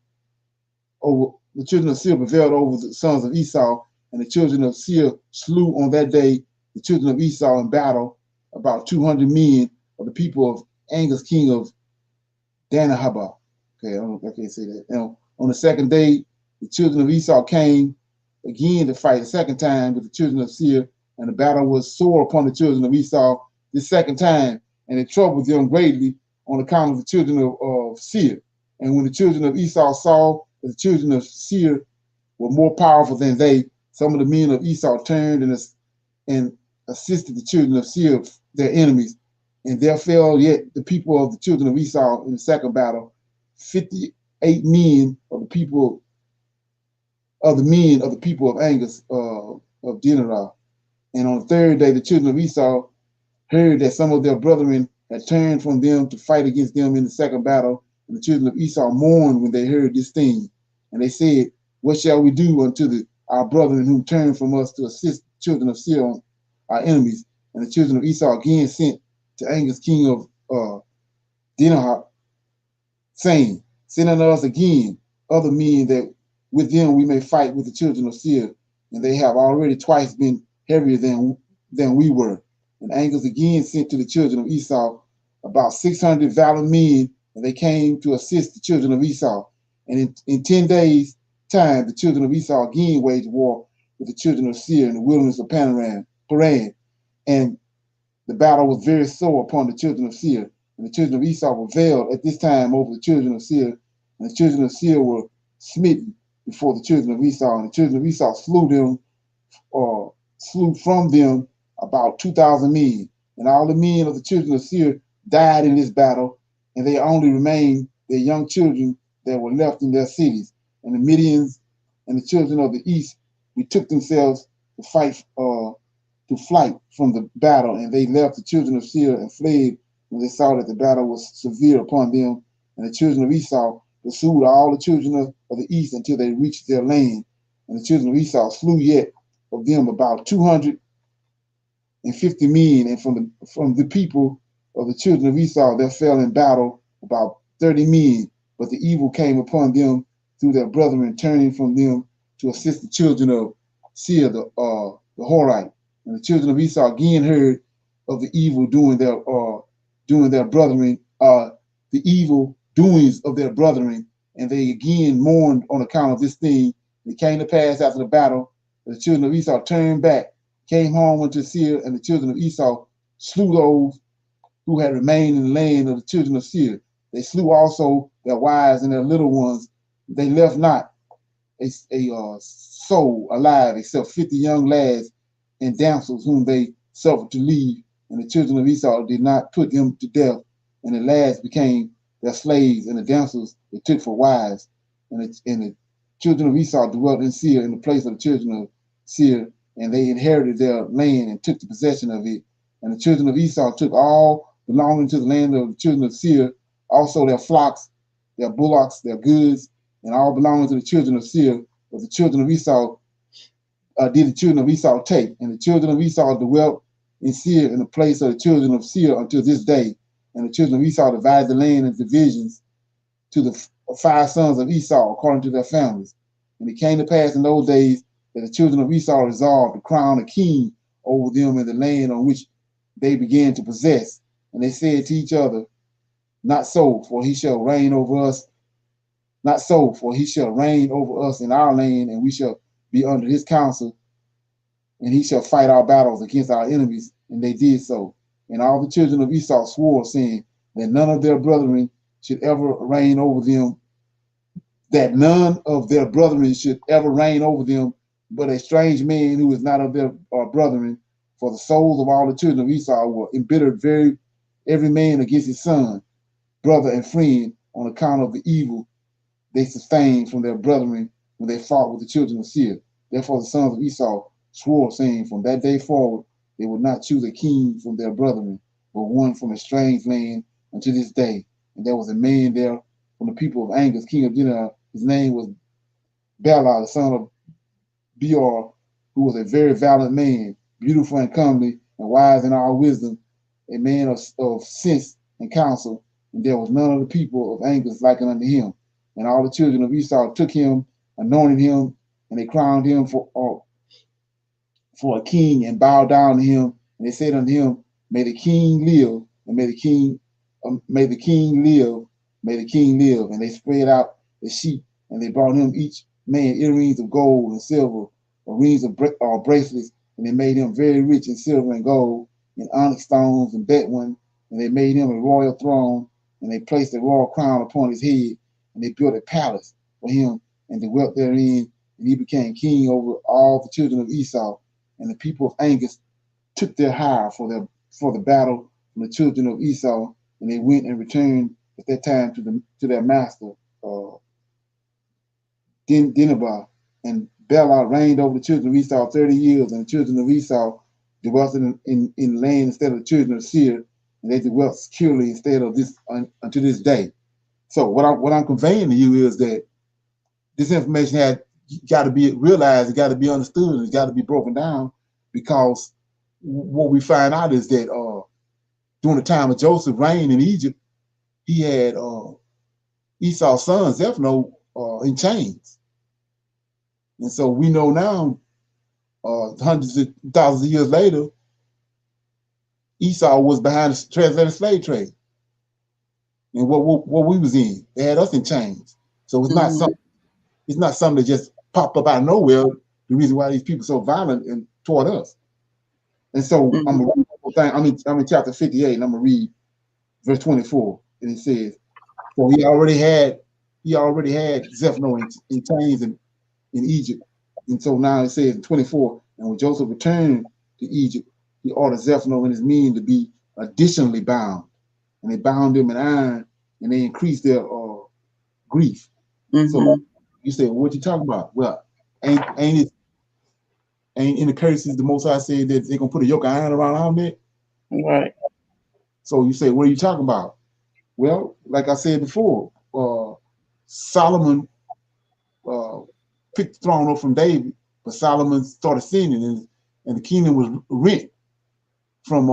The children of Seir prevailed over the sons of Esau, and the children of Seir slew on that day the children of Esau in battle about 200 men of the people of Angus, king of Danahabah. Okay, I can't say that. Now, on the second day, the children of Esau came again to fight a second time with the children of Seir, and the battle was sore upon the children of Esau this second time, and it troubled them greatly on account of the children of Seir. And when the children of Esau saw that the children of Seir were more powerful than they, some of the men of Esau turned and assisted the children of Seir, their enemies. And there fell yet the people of the children of Esau in the second battle, 58 men of the people of Angus of Dinah. And on the third day, the children of Esau heard that some of their brethren had turned from them to fight against them in the second battle. And the children of Esau mourned when they heard this thing. And they said, what shall we do unto our brethren who turned from us to assist the children of Seir, our enemies? And the children of Esau again sent to Angus, king of Dinah, saying, send unto us again other men, that with them we may fight with the children of Seir. And they have already twice been heavier than we were. And Angus again sent to the children of Esau about 600 valiant men, and they came to assist the children of Esau. And in 10 days' time, the children of Esau again waged war with the children of Seir in the wilderness of Paran. And the battle was very sore upon the children of Seir. And the children of Esau prevailed at this time over the children of Seir. And the children of Seir were smitten before the children of Esau. And the children of Esau slew from them about 2,000 men. And all the men of the children of Seir died in this battle, and they only remained their young children that were left in their cities. And the Midians and the children of the east betook themselves to flight from the battle, and they left the children of Seir and fled when they saw that the battle was severe upon them. And the children of Esau pursued all the children of the east until they reached their land. And the children of Esau slew yet of them about 250 men, and from the people of the children of Esau there fell in battle about 30 men. But the evil came upon them through their brethren turning from them to assist the children of Seir, the Horite. And the children of Esau again heard of the evil doing their brethren, the evil doings of their brethren, and they again mourned on account of this thing. It came to pass after the battle, the children of Esau turned back, came home unto Seir, and the children of Esau slew those who had remained in the land of the children of Seir. They slew also their wives and their little ones. They left not a soul alive except 50 young lads and damsels whom they suffered to leave. And the children of Esau did not put them to death, and the lads became their slaves and the damsels they took for wives, and the children of Esau dwelt in Seir in the place of the children of Seir, and they inherited their land and took the possession of it. And the children of Esau took all belonging to the land of the children of Seir, also their flocks, their bullocks, their goods, and all belonging to the children of Seir. But the children of Esau did the children of Esau take, and the children of Esau dwelt in Seir in the place of the children of Seir until this day. And the children of Esau divided the land into divisions to the 5 sons of Esau according to their families. And it came to pass in those days that the children of Esau resolved to crown a king over them in the land on which they began to possess. And they said to each other, not so, for he shall reign over us. Not so, for he shall reign over us in our land, and we shall be under his counsel, and he shall fight our battles against our enemies. And they did so. And all the children of Esau swore, saying that none of their brethren should ever reign over them, that none of their brethren should ever reign over them, but a strange man who is not of their brethren. For the souls of all the children of Esau were embittered every man against his son, brother, and friend, on account of the evil they sustained from their brethren when they fought with the children of Seir. Therefore the sons of Esau swore, saying, from that day forward they would not choose a king from their brethren, but one from a strange land unto this day. And there was a man there from the people of Angus, king of Dinah. His name was Bela, the son of Beor, who was a very valiant man, beautiful and comely, and wise in all wisdom, a man of sense and counsel. And there was none of the people of Angus like unto him. And all the children of Esau took him, anointed him, and they crowned him for a king, and bowed down to him. And they said unto him, may the king live, and may the king live, may the king live. And they spread out the sheep, and they brought him each man earrings of gold and silver, or rings of bracelets, and they made him very rich in silver and gold, and onyx stones and bedwin. And they made him a royal throne, and they placed a royal crown upon his head, and they built a palace for him, and dwelt therein, and he became king over all the children of Esau. And the people of Angus took their hire for the battle from the children of Esau, and they went and returned at that time to their master, Dinabah. And Bela reigned over the children of Esau 30 years, and the children of Esau dwelt in land instead of the children of Seir, and they dwelt securely instead of this unto this day. So what I'm conveying to you is that this information had got to be realized, it got to be understood, it's got to be broken down, because what we find out is that during the time of Joseph reign in Egypt, he had Esau's son Zephno in chains. And so we know now, hundreds of thousands of years later, Esau was behind the transatlantic slave trade. And what we was in, they had us in chains. So it's not something. It's not something that just popped up out of nowhere. The reason why these people are so violent and toward us. And so I'm gonna read the whole thing. I'm in chapter 58, and I'm gonna read verse 24, and it says, "For he already had Zephno in chains in Egypt, and so now it says in 24, and when Joseph returned to Egypt, he ordered Zephno and his men to be additionally bound, and they bound them in iron, and they increased their grief." So you say, well, what you talking about? Well, ain't in the curses the Most High said that they're gonna put a yoke of iron around our neck? Right. So you say, what are you talking about? Well, like I said before, Solomon picked the throne up from David, but Solomon started sinning, and the kingdom was rent from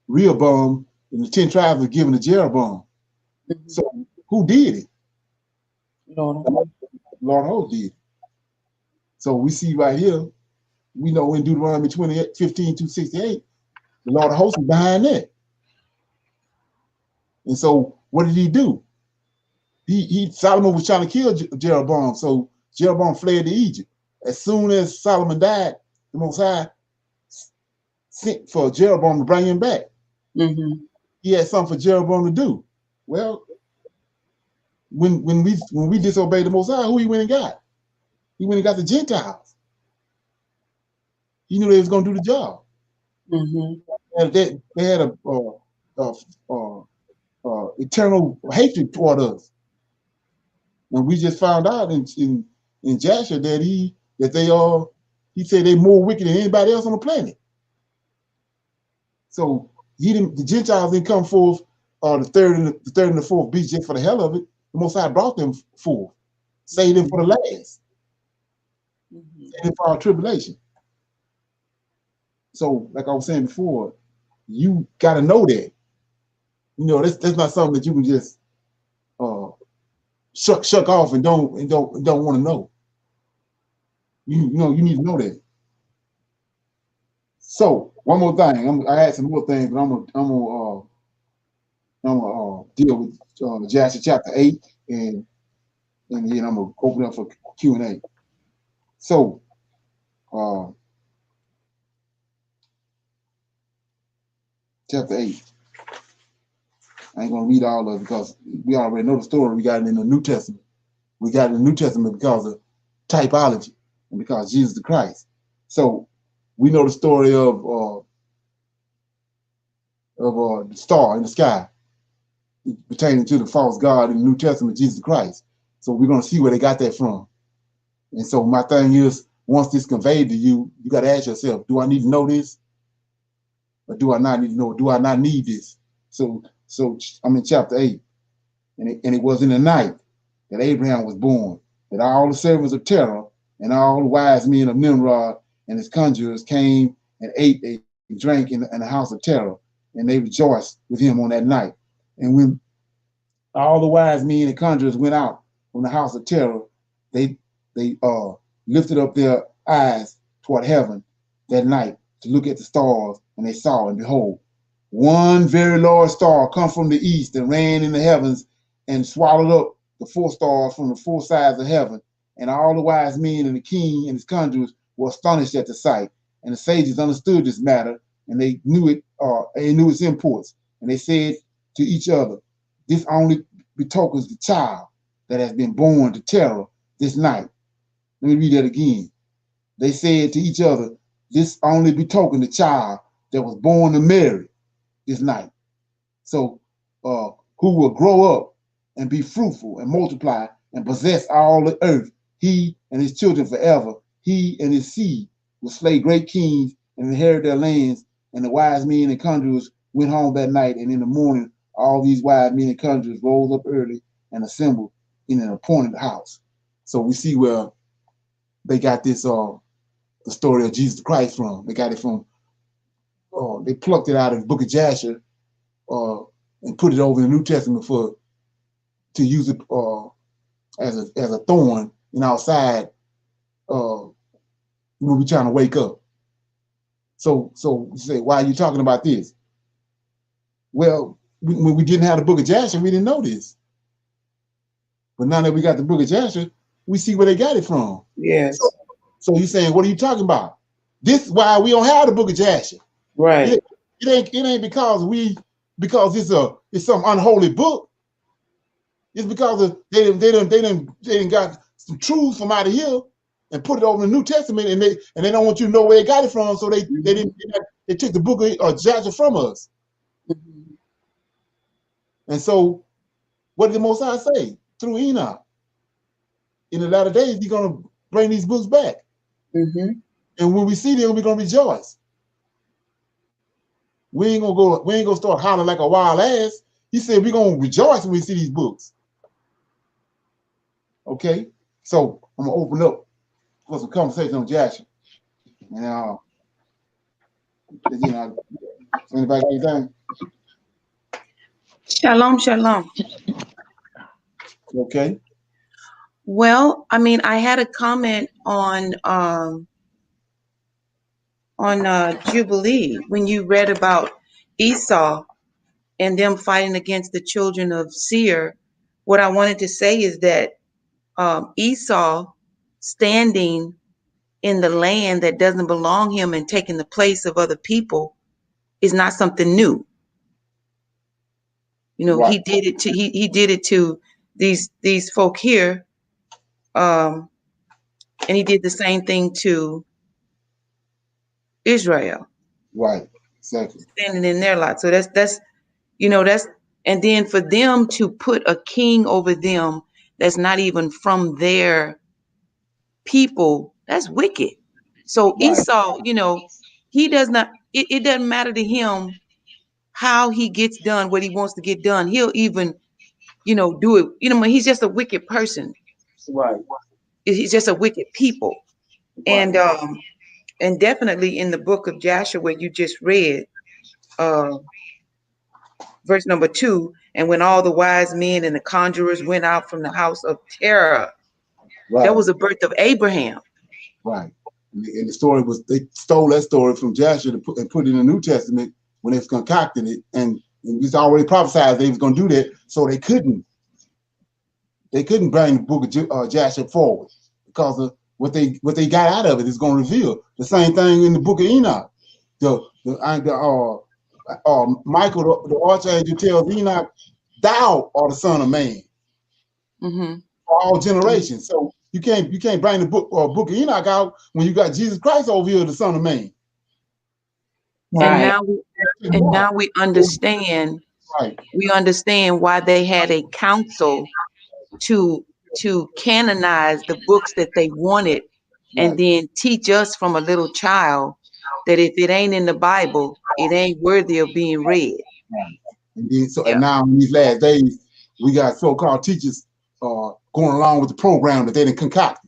Rehoboam, and the 10 tribes were given to Jeroboam. So who did it? Lord Host did. So we see right here, we know in Deuteronomy 15:268, the Lord of Hosts is behind that. And so what did he do? Solomon was trying to kill Jeroboam, so Jeroboam fled to Egypt. As soon as Solomon died, the Most High sent for Jeroboam to bring him back. He had something for Jeroboam to do. Well, when we disobeyed the Most High, who he went and got? He went and got the Gentiles. He knew they was going to do the job. They had a eternal hatred toward us. And we just found out in Jasher that he said they're more wicked than anybody else on the planet. So the Gentiles didn't come forth the third and the fourth beast just for the hell of it. The Most High brought them forth, saved them for the last, saved them for our tribulation. So, like I was saying before, you got to know that. You know, that's not something that you can just shuck off and don't want to know. You know, you need to know that. So, one more thing. I had some more things, but I'm gonna deal with Jasher chapter 8, and then I'm gonna open up for Q&A. So, chapter 8. I ain't gonna read all of it because we already know the story. We got it in the New Testament. We got it in the New Testament because of typology and because Jesus the Christ. So we know the story of the star in the sky pertaining to the false god in the New Testament, Jesus Christ. So we're gonna see where they got that from. And so my thing is, once this conveyed to you, you got to ask yourself, do I need to know this? Or do I not need to know? Do I not need this? So I'm in chapter 8. And it was in the night that Abraham was born, that all the servants of Terah and all the wise men of Nimrod and his conjurers came and ate and drank in the house of Terah, and they rejoiced with him on that night. And when all the wise men and conjurers went out from the house of Terah, they lifted up their eyes toward heaven that night to look at the stars, and they saw, and behold, one very large star come from the east and ran in the heavens and swallowed up the 4 stars from the 4 sides of heaven. And all the wise men and the king and his conjurers were astonished at the sight. And the sages understood this matter, and they knew its imports. And they said to each other, this only betokens the child that has been born to Terah this night. Let me read that again. They said to each other, this only betokens the child that was born to Mary this night. So who will grow up and be fruitful and multiply and possess all the earth, he and his children forever. He and his seed will slay great kings and inherit their lands. And the wise men and conjurers went home that night, and in the morning all these wise men and conjurers rose up early and assembled in an appointed house. So we see where they got this the story of Jesus Christ from. They got it from they plucked it out of the book of Jasher and put it over in the New Testament to use it as a thorn in our side when we're trying to wake up. So you say, why are you talking about this? Well, when we didn't have the book of Jasher, we didn't know this. But now that we got the book of Jasher, we see where they got it from. Yes. So you're saying, what are you talking about? This is why we don't have the book of Jasher. Right. It ain't because it's some unholy book. It's because they done got some truths from out of here and put it over in the New Testament, and they don't want you to know where they got it from, so they took the book of Jasher from us. Mm-hmm. And so, what did the Most High say through Enoch? In the latter days, He's gonna bring these books back, and when we see them, we're gonna rejoice. We ain't gonna start hollering like a wild ass. He said we're gonna rejoice when we see these books. Okay, so I'm gonna open up for some conversation on Jasher. And anybody got anything? Shalom, shalom. Okay. Well, I mean, I had a comment on Jubilee when you read about Esau and them fighting against the children of Seir. What I wanted to say is that Esau standing in the land that doesn't belong him and taking the place of other people is not something new. You know, Right. he did it to these folk here, and he did the same thing to Israel. Right. Exactly. Standing in their lot. So that's You know, and then for them to put a king over them that's not even from their people, that's wicked. So Right. Esau, you know, he does not, it doesn't matter to him how he gets done what he wants to get done. He'll even, you know, do it. You know, he's just a wicked person. Right. He's just a wicked people. Right. And definitely in the book of Joshua where you just read, uh, verse number 2, and when all the wise men and the conjurers went out from the house of terror, that Right. was the birth of Abraham. Right. And the story was, they stole that story from Jasher and put it in the New Testament when they was concocting it, and it was already prophesied they was going to do that, so they couldn't bring the book of Jasher forward because of what they got out of it is going to reveal the same thing in the book of Enoch. Michael the archangel tells Enoch, "Thou art the son of man Mm-hmm. for all generations." So you can't bring the book of Enoch out when you got Jesus Christ over here, the Son of Man. And Right. now we understand Right. why they had a council to canonize the books that they wanted, and Right. then teach us from a little child that if it ain't in the Bible, it ain't worthy of being read. Right. And then and Yeah. now in these last days, we got so-called teachers going along with the program that they didn't concoct.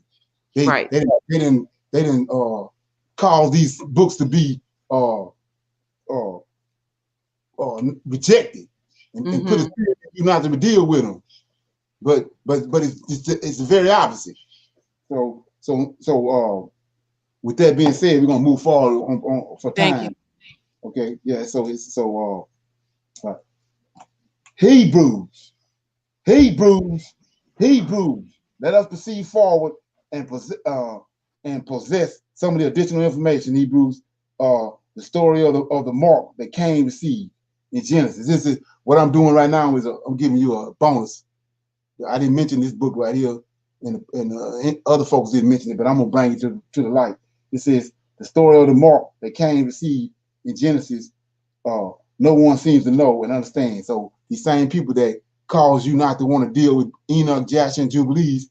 They Right. didn't cause these books to be uh, uh, rejected and put a Mm-hmm. spirit that you not to deal with them. But it's the very opposite. So with that being said, we're gonna move forward on for Thank you. time. Okay, yeah. Hebrews, Hebrews, Hebrews. Let us proceed forward and possess some of the additional information. Hebrews, the story of the mark that Cain received in Genesis. This is what I'm doing right now. I'm giving you a bonus. I didn't mention this book right here, and other folks didn't mention it, but I'm gonna bring it to the light. It says the story of the mark that Cain received in Genesis. No one seems to know and understand. So these same people that cause you not to want to deal with Enoch, Jasher, and Jubilees,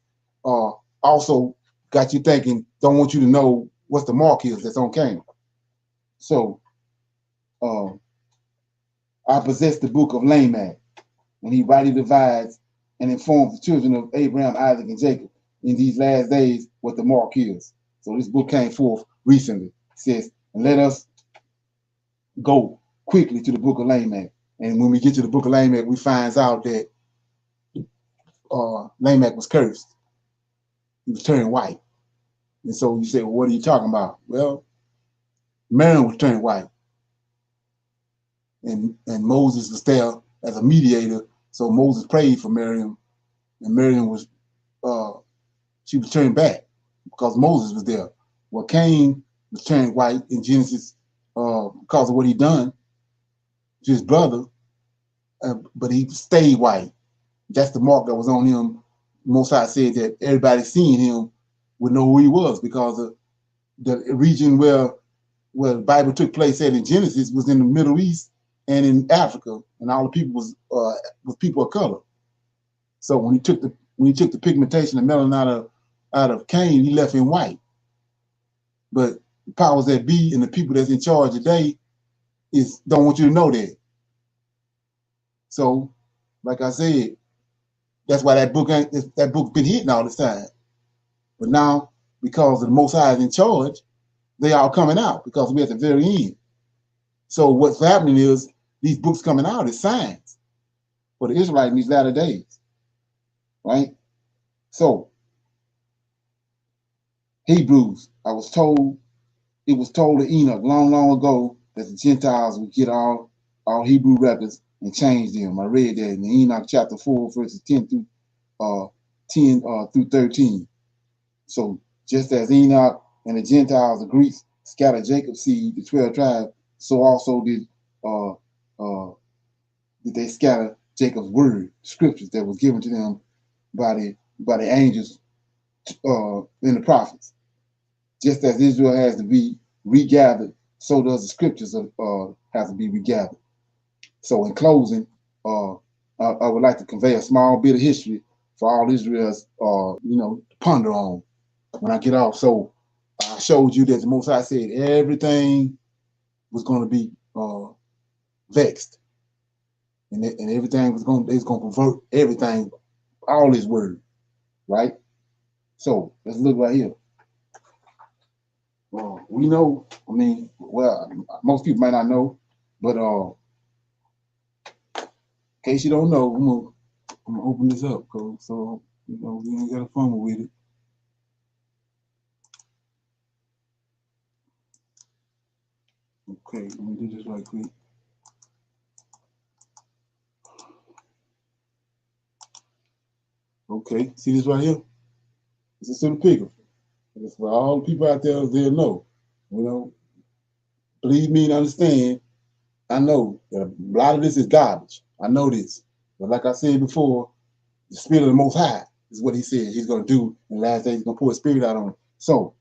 also got you thinking, don't want you to know what the mark is that's on Cain. So I possess the book of Lamech, and he rightly divides and informs the children of Abraham, Isaac, and Jacob in these last days what the mark is. So this book came forth recently. It says, and let us go quickly to the book of Lamech. And when we get to the book of Lamech, we find out that Lamech was cursed. He was turning white. And so you say, well, what are you talking about? Well, Miriam was turning white. And Moses was there as a mediator. So Moses prayed for Miriam. And Miriam was, she was turned back because Moses was there. Well, Cain was turned white in Genesis because of what he done to his brother, but he stayed white. That's the mark that was on him. Most High said that everybody seeing him would know who he was because of the region where the Bible took place at in Genesis was in the Middle East and in Africa, and all the people was people of color. So when he took the pigmentation and melanin out of Cain, he left him white. But the powers that be and the people that's in charge today don't want you to know that. So, like I said, that's why that book's been hitting all this time. But now, because the Most High is in charge, they all coming out because we're at the very end. So what's happening is these books coming out is signs for the Israelites in these latter days, right? So Hebrews, it was told to Enoch long, long ago that the Gentiles would get all Hebrew records and change them. I read that in Enoch chapter 4, verses 10 through 13. So just as Enoch and the Gentiles, the Greeks, scattered Jacob's seed, the 12 tribes, so also did they scatter Jacob's word, scriptures that was given to them by the angels and the prophets. Just as Israel has to be regathered, so does the scriptures have to be regathered. So in closing, I would like to convey a small bit of history for all Israel's, to ponder on when I get off. So I showed you that the Most High said everything was going to be vexed, and everything was going to convert everything, all His word, right? So let's look right here. We know. I mean, well, most people might not know, but in case you don't know, I'm gonna open this up, so we ain't got a fumble with it. Okay, let me do this right quick. Okay, see this right here? This is to the picker. It's for all the people out there, they'll know. Believe me and understand, I know that a lot of this is garbage. I know this. But like I said before, the Spirit of the Most High is what He said He's going to do in the last days. He's going to pour His Spirit out on it. So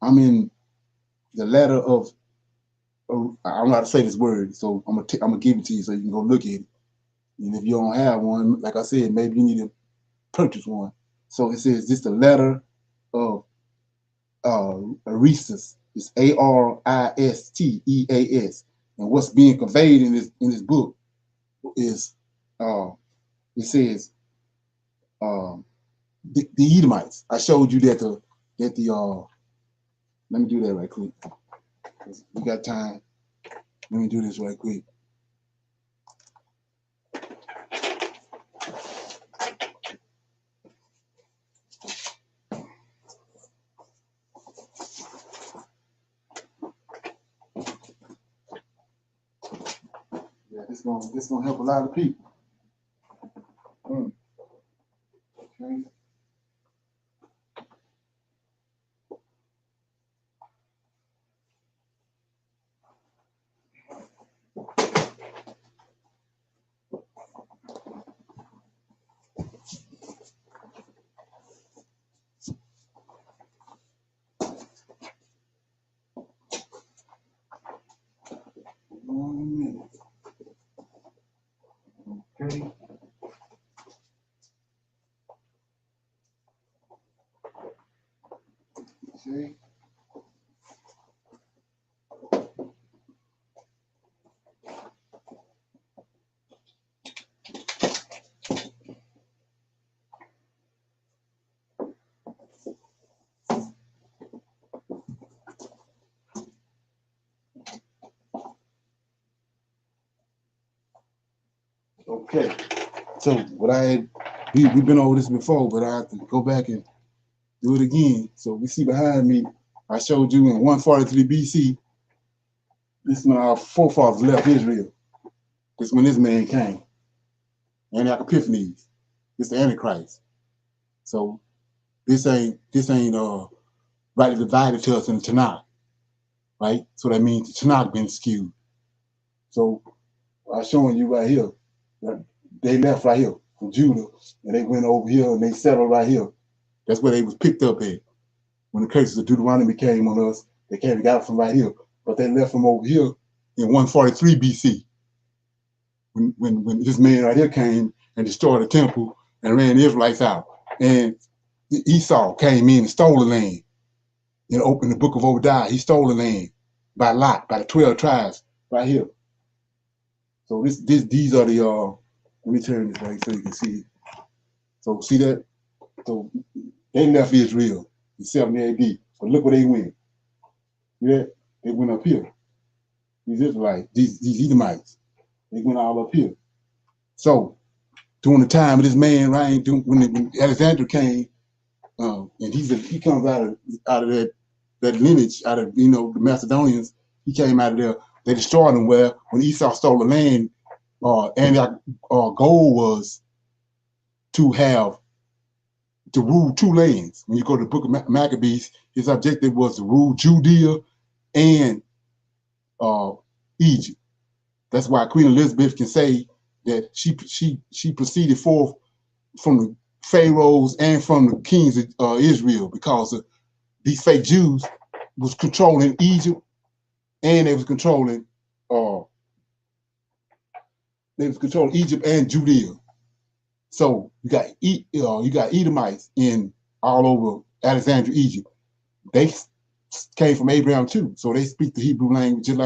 I'm in the letter of, I don't know how to say this word, so I'm gonna give it to you so you can go look at it. And if you don't have one, like I said, maybe you need to purchase one. So it says this the letter of Aristus. It's Aristeas. And what's being conveyed in this book is it says the Edomites. I showed you that let me do that right quick. We got time. Let me do this right quick. Yeah, this gonna help a lot of people. Okay. One minute. Okay. See? Okay. So what we've been over this before, but I have to go back and do it again. So we see behind me, I showed you in 143 BC, this is when our forefathers left Israel. This is when this man came. Enoch Epiphanes. This is the Antichrist. So this ain't rightly divided to us in the Tanakh, right? So that means the Tanakh been skewed. So I'm showing you right here that they left right here from Judah and they went over here and they settled right here. That's where they was picked up at. When the curses of Deuteronomy came on us, they came and got it from right here. But they left from over here in 143 BC. When this man right here came and destroyed the temple and ran the Israelites out. And Esau came in and stole the land. And opened the book of Obadiah, he stole the land by lot, by the 12 tribes right here. So these are the let me turn this right so you can see it. So see that? So they left Israel in 70 AD. But look where they went. Yeah, they went up here. These Israelites, these Edomites, they went all up here. So during the time of this man, right, when Alexander came, and he comes out of that lineage, out of the Macedonians, he came out of there. They destroyed him. Where when Esau stole the land, and goal was to rule two lands. When you go to the book of Maccabees, his objective was to rule Judea and Egypt. That's why Queen Elizabeth can say that she proceeded forth from the pharaohs and from the kings of Israel, because these fake Jews was controlling Egypt and they was controlling they was controlling Egypt and Judea. So you got Edomites in all over Alexandria, Egypt. They came from Abraham too, so they speak the Hebrew language just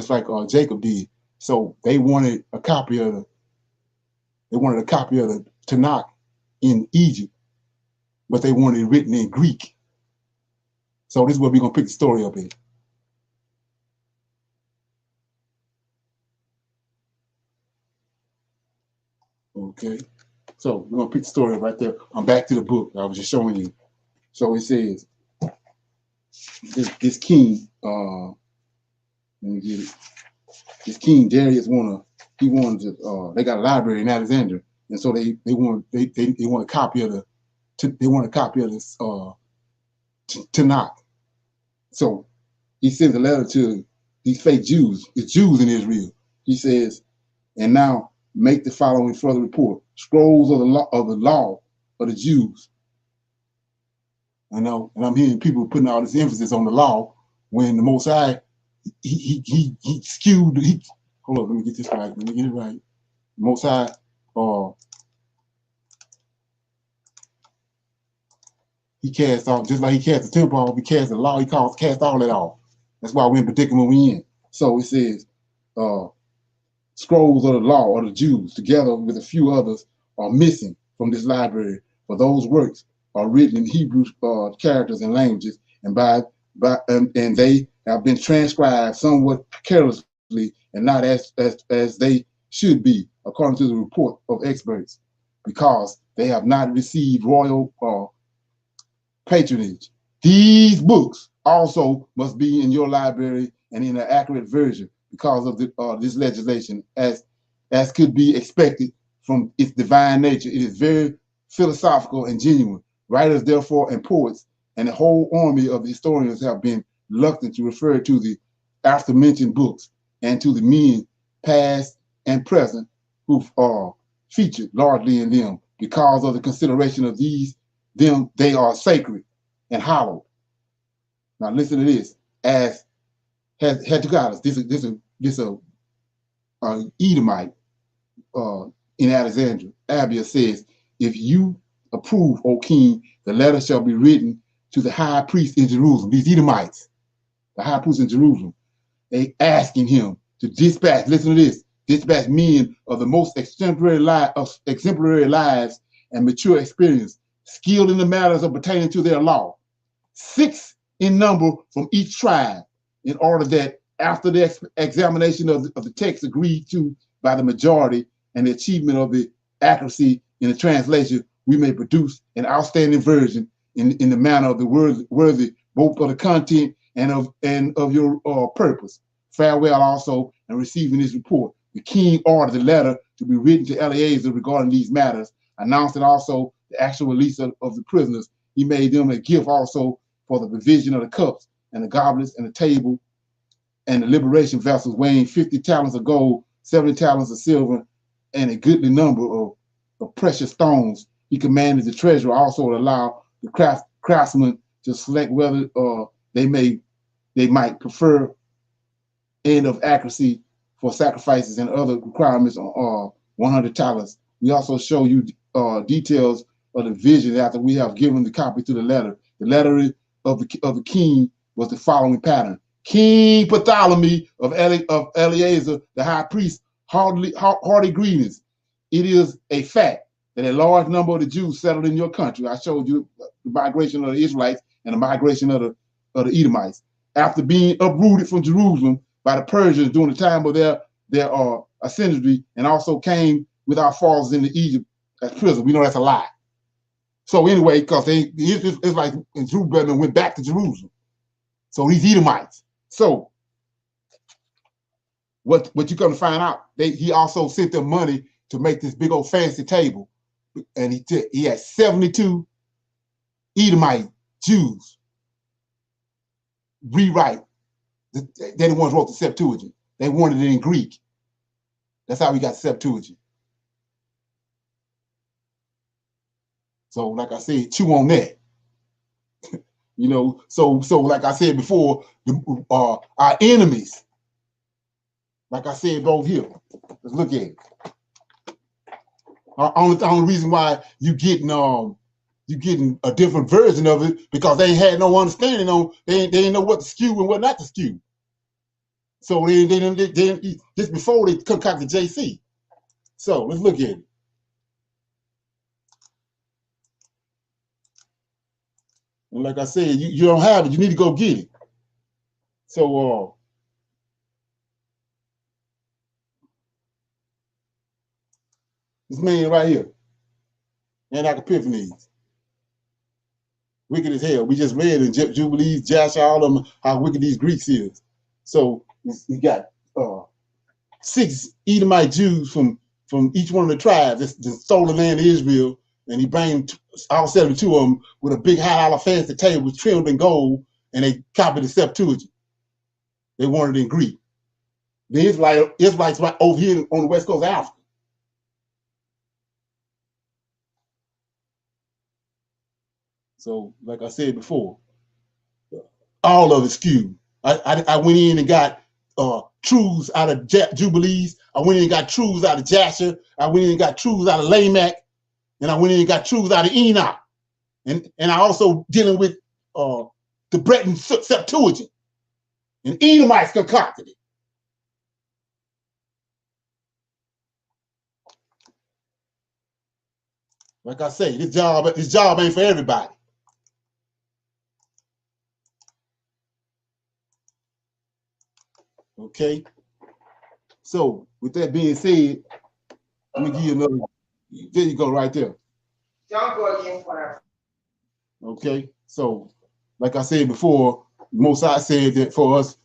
like Jacob did. So they wanted a copy of the Tanakh in Egypt, but they wanted it written in Greek. So this is where we're gonna pick the story up in. Okay, so we're gonna pick the story up right there. I'm back to the book I was just showing you. So it says this king, let me get it. This king Darius wanted to they got a library in Alexandria, and so they want a copy of this Tanakh. So he sends a letter to these fake Jews, the Jews in Israel. He says, and now make the following further report: scrolls of the law of the Jews. I know, and I'm hearing people putting all this emphasis on the law when the Most High he skewed. Hold on, let me get this right. Let me get it right. The Most High, he cast off, just like he cast the temple off, he cast the law, he cast all that off. That's why we're in the predicament we in. So it says, scrolls of the law of the Jews, together with a few others, are missing from this library, for those works are written in Hebrew characters and languages, and and they have been transcribed somewhat carelessly and not as they should be, according to the report of experts, because they have not received royal patronage. These books also must be in your library and in an accurate version because of this legislation, as could be expected from its divine nature. It is very philosophical and genuine. Writers, therefore, and poets, and the whole army of historians have been reluctant to refer to the aforementioned books and to the men, past and present, who are featured largely in them, because of the consideration of them, they are sacred and hallowed. Now listen to this. As had to God, this Edomite in Alexandria, Abia says, if you approve, O king, the letter shall be written to the high priest in Jerusalem. These Edomites, the high priest in Jerusalem, they asking him to dispatch, listen to this, dispatch men of the most exemplary lives and mature experience, skilled in the matters of pertaining to their law, 6 in number from each tribe, in order that after the examination of the text agreed to by the majority and the achievement of the accuracy in the translation, we may produce an outstanding version in the manner of the worthy both of the content and of your purpose. Farewell also, and receiving this report. The king ordered the letter to be written to Eleazar regarding these matters, announcing also the actual release of the prisoners. He made them a gift also for the provision of the cups and the goblets and the table and the liberation vessels, weighing 50 talents of gold, 70 talents of silver, and a goodly number of precious stones. He commanded the treasurer also to allow the craftsmen to select whether they might prefer end of accuracy for sacrifices and other requirements on 100 talents. We also show you details of the vision after we have given the copy to the letter. The letter of the king was the following pattern. King Ptolemy of Eleazar, the high priest, hearty greetings. It is a fact that a large number of the Jews settled in your country. I showed you the migration of the Israelites and the migration of the Edomites. After being uprooted from Jerusalem by the Persians during the time of their ascendancy, and also came with our fathers into Egypt as prisoners. We know that's a lie. So anyway, because it's like Zerubbabel went back to Jerusalem. So these Edomites. So what you're going to find out, he also sent them money to make this big old fancy table, and he had 72 Edomite Jews rewrite. They're the ones who wrote the Septuagint. They wanted it in Greek. That's how we got Septuagint. So, like I said, chew on that. You know, so like I said before, our enemies Like I said, both here. Let's look at it. Only reason why you getting a different version of it because they had no understanding on they didn't know what to skew and what not to skew. So they just before they concocted JC. So let's look at it. And like I said, you don't have it. You need to go get it. So this man right here, Enoch Epiphanes, wicked as hell. We just read in Jubilees, Jasher, all of them, how wicked these Greeks is. So he got 6 Edomite Jews from each one of the tribes that stole the land of Israel, and he banged all 72 of them with a big high-dollar fancy table trimmed in gold, and they copied the Septuagint. They wanted it in Greek. The Israelites right over here on the west coast of Africa. So, like I said before, all of it skewed. I went in and got truths out of Jubilees. I went in and got truths out of Jasher. I went in and got truths out of Lamech. And I went in and got truths out of Enoch. And I also dealing with the Breton Septuagint. And Edomites concocted it. Like I say, this job ain't for everybody. Okay. So with that being said, let me give you another. There you go, right there. Don't go against whatever. Okay. So, like I said before, Mosai said that for us,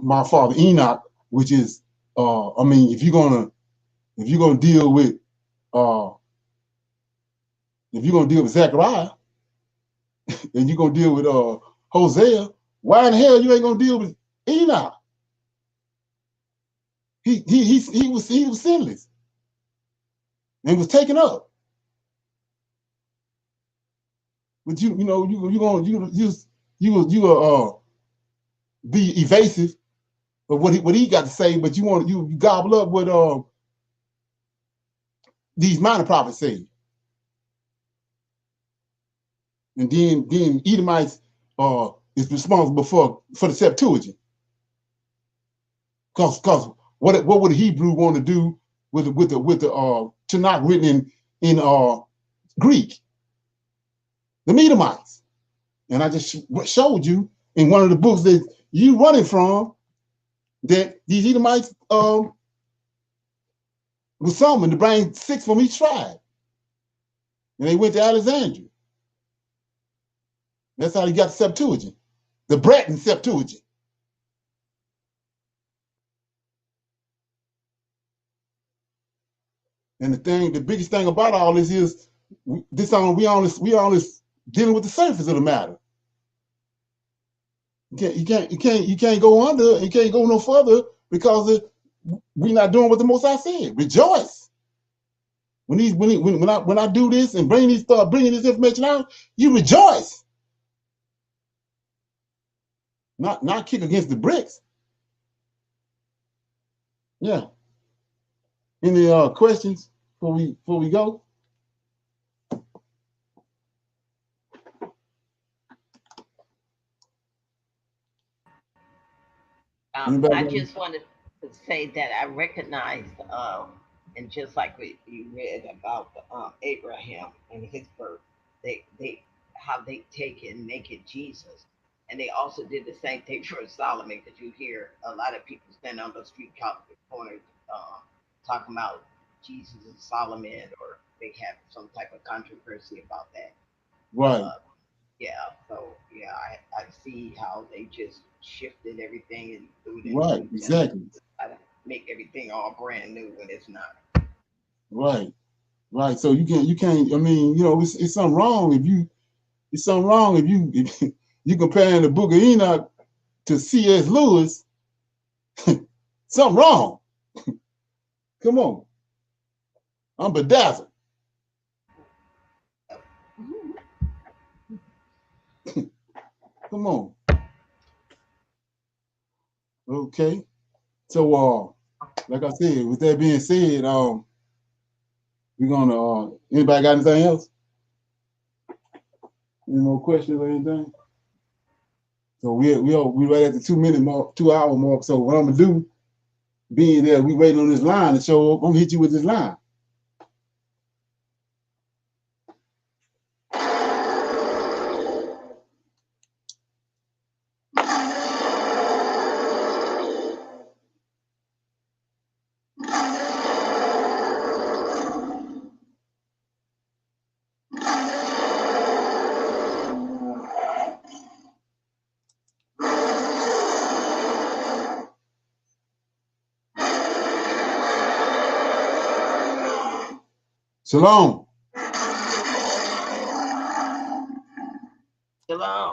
my father Enoch, which is, I mean, if you're gonna deal with, Zechariah, and you're gonna deal with Hosea, why in the hell you ain't gonna deal with Enoch? He was sinless and was taken up. But you will be evasive of what he got to say, but you gobble up what these minor prophets say. And then Edomites is responsible for the Septuagint. Cause what would a Hebrew want to do with the Tanakh written in Greek? The Edomites. And I just showed you in one of the books that you running from that these Edomites were summoned to bring 6 from each tribe. And they went to Alexandria. That's how they got the Septuagint, the Breton Septuagint. And the biggest thing about all this is we only dealing with the surface of the matter. You can't go under. You can't go no further because we're not doing what the Most High said. Rejoice. When I do this and start bringing this information out, you rejoice. Not kick against the bricks. Yeah. Any questions before we go? I just wanted to say that I recognized, and just like you read about Abraham and his birth, they how they take it and make it Jesus, and they also did the same thing for Solomon. Because you hear a lot of people stand on the street corners talking about Jesus and Solomon, or they have some type of controversy about that. Right. Yeah, so yeah, I see how they just shifted everything and threw it Right, into exactly. I make everything all brand new when it's not. Right, right. So you can't. I mean, it's something wrong if you. It's something wrong if you comparing the Book of Enoch to C.S. Lewis. Something wrong. Come on, I'm bedazzled. Come on. Okay. So like I said, with that being said, we're gonna anybody got anything else? Any more questions or anything? So we right at the 2-minute mark, 2-hour mark. So what I'm gonna do, being there, we waiting on this line to show up. I'm gonna hit you with this line. Shalom. Shalom.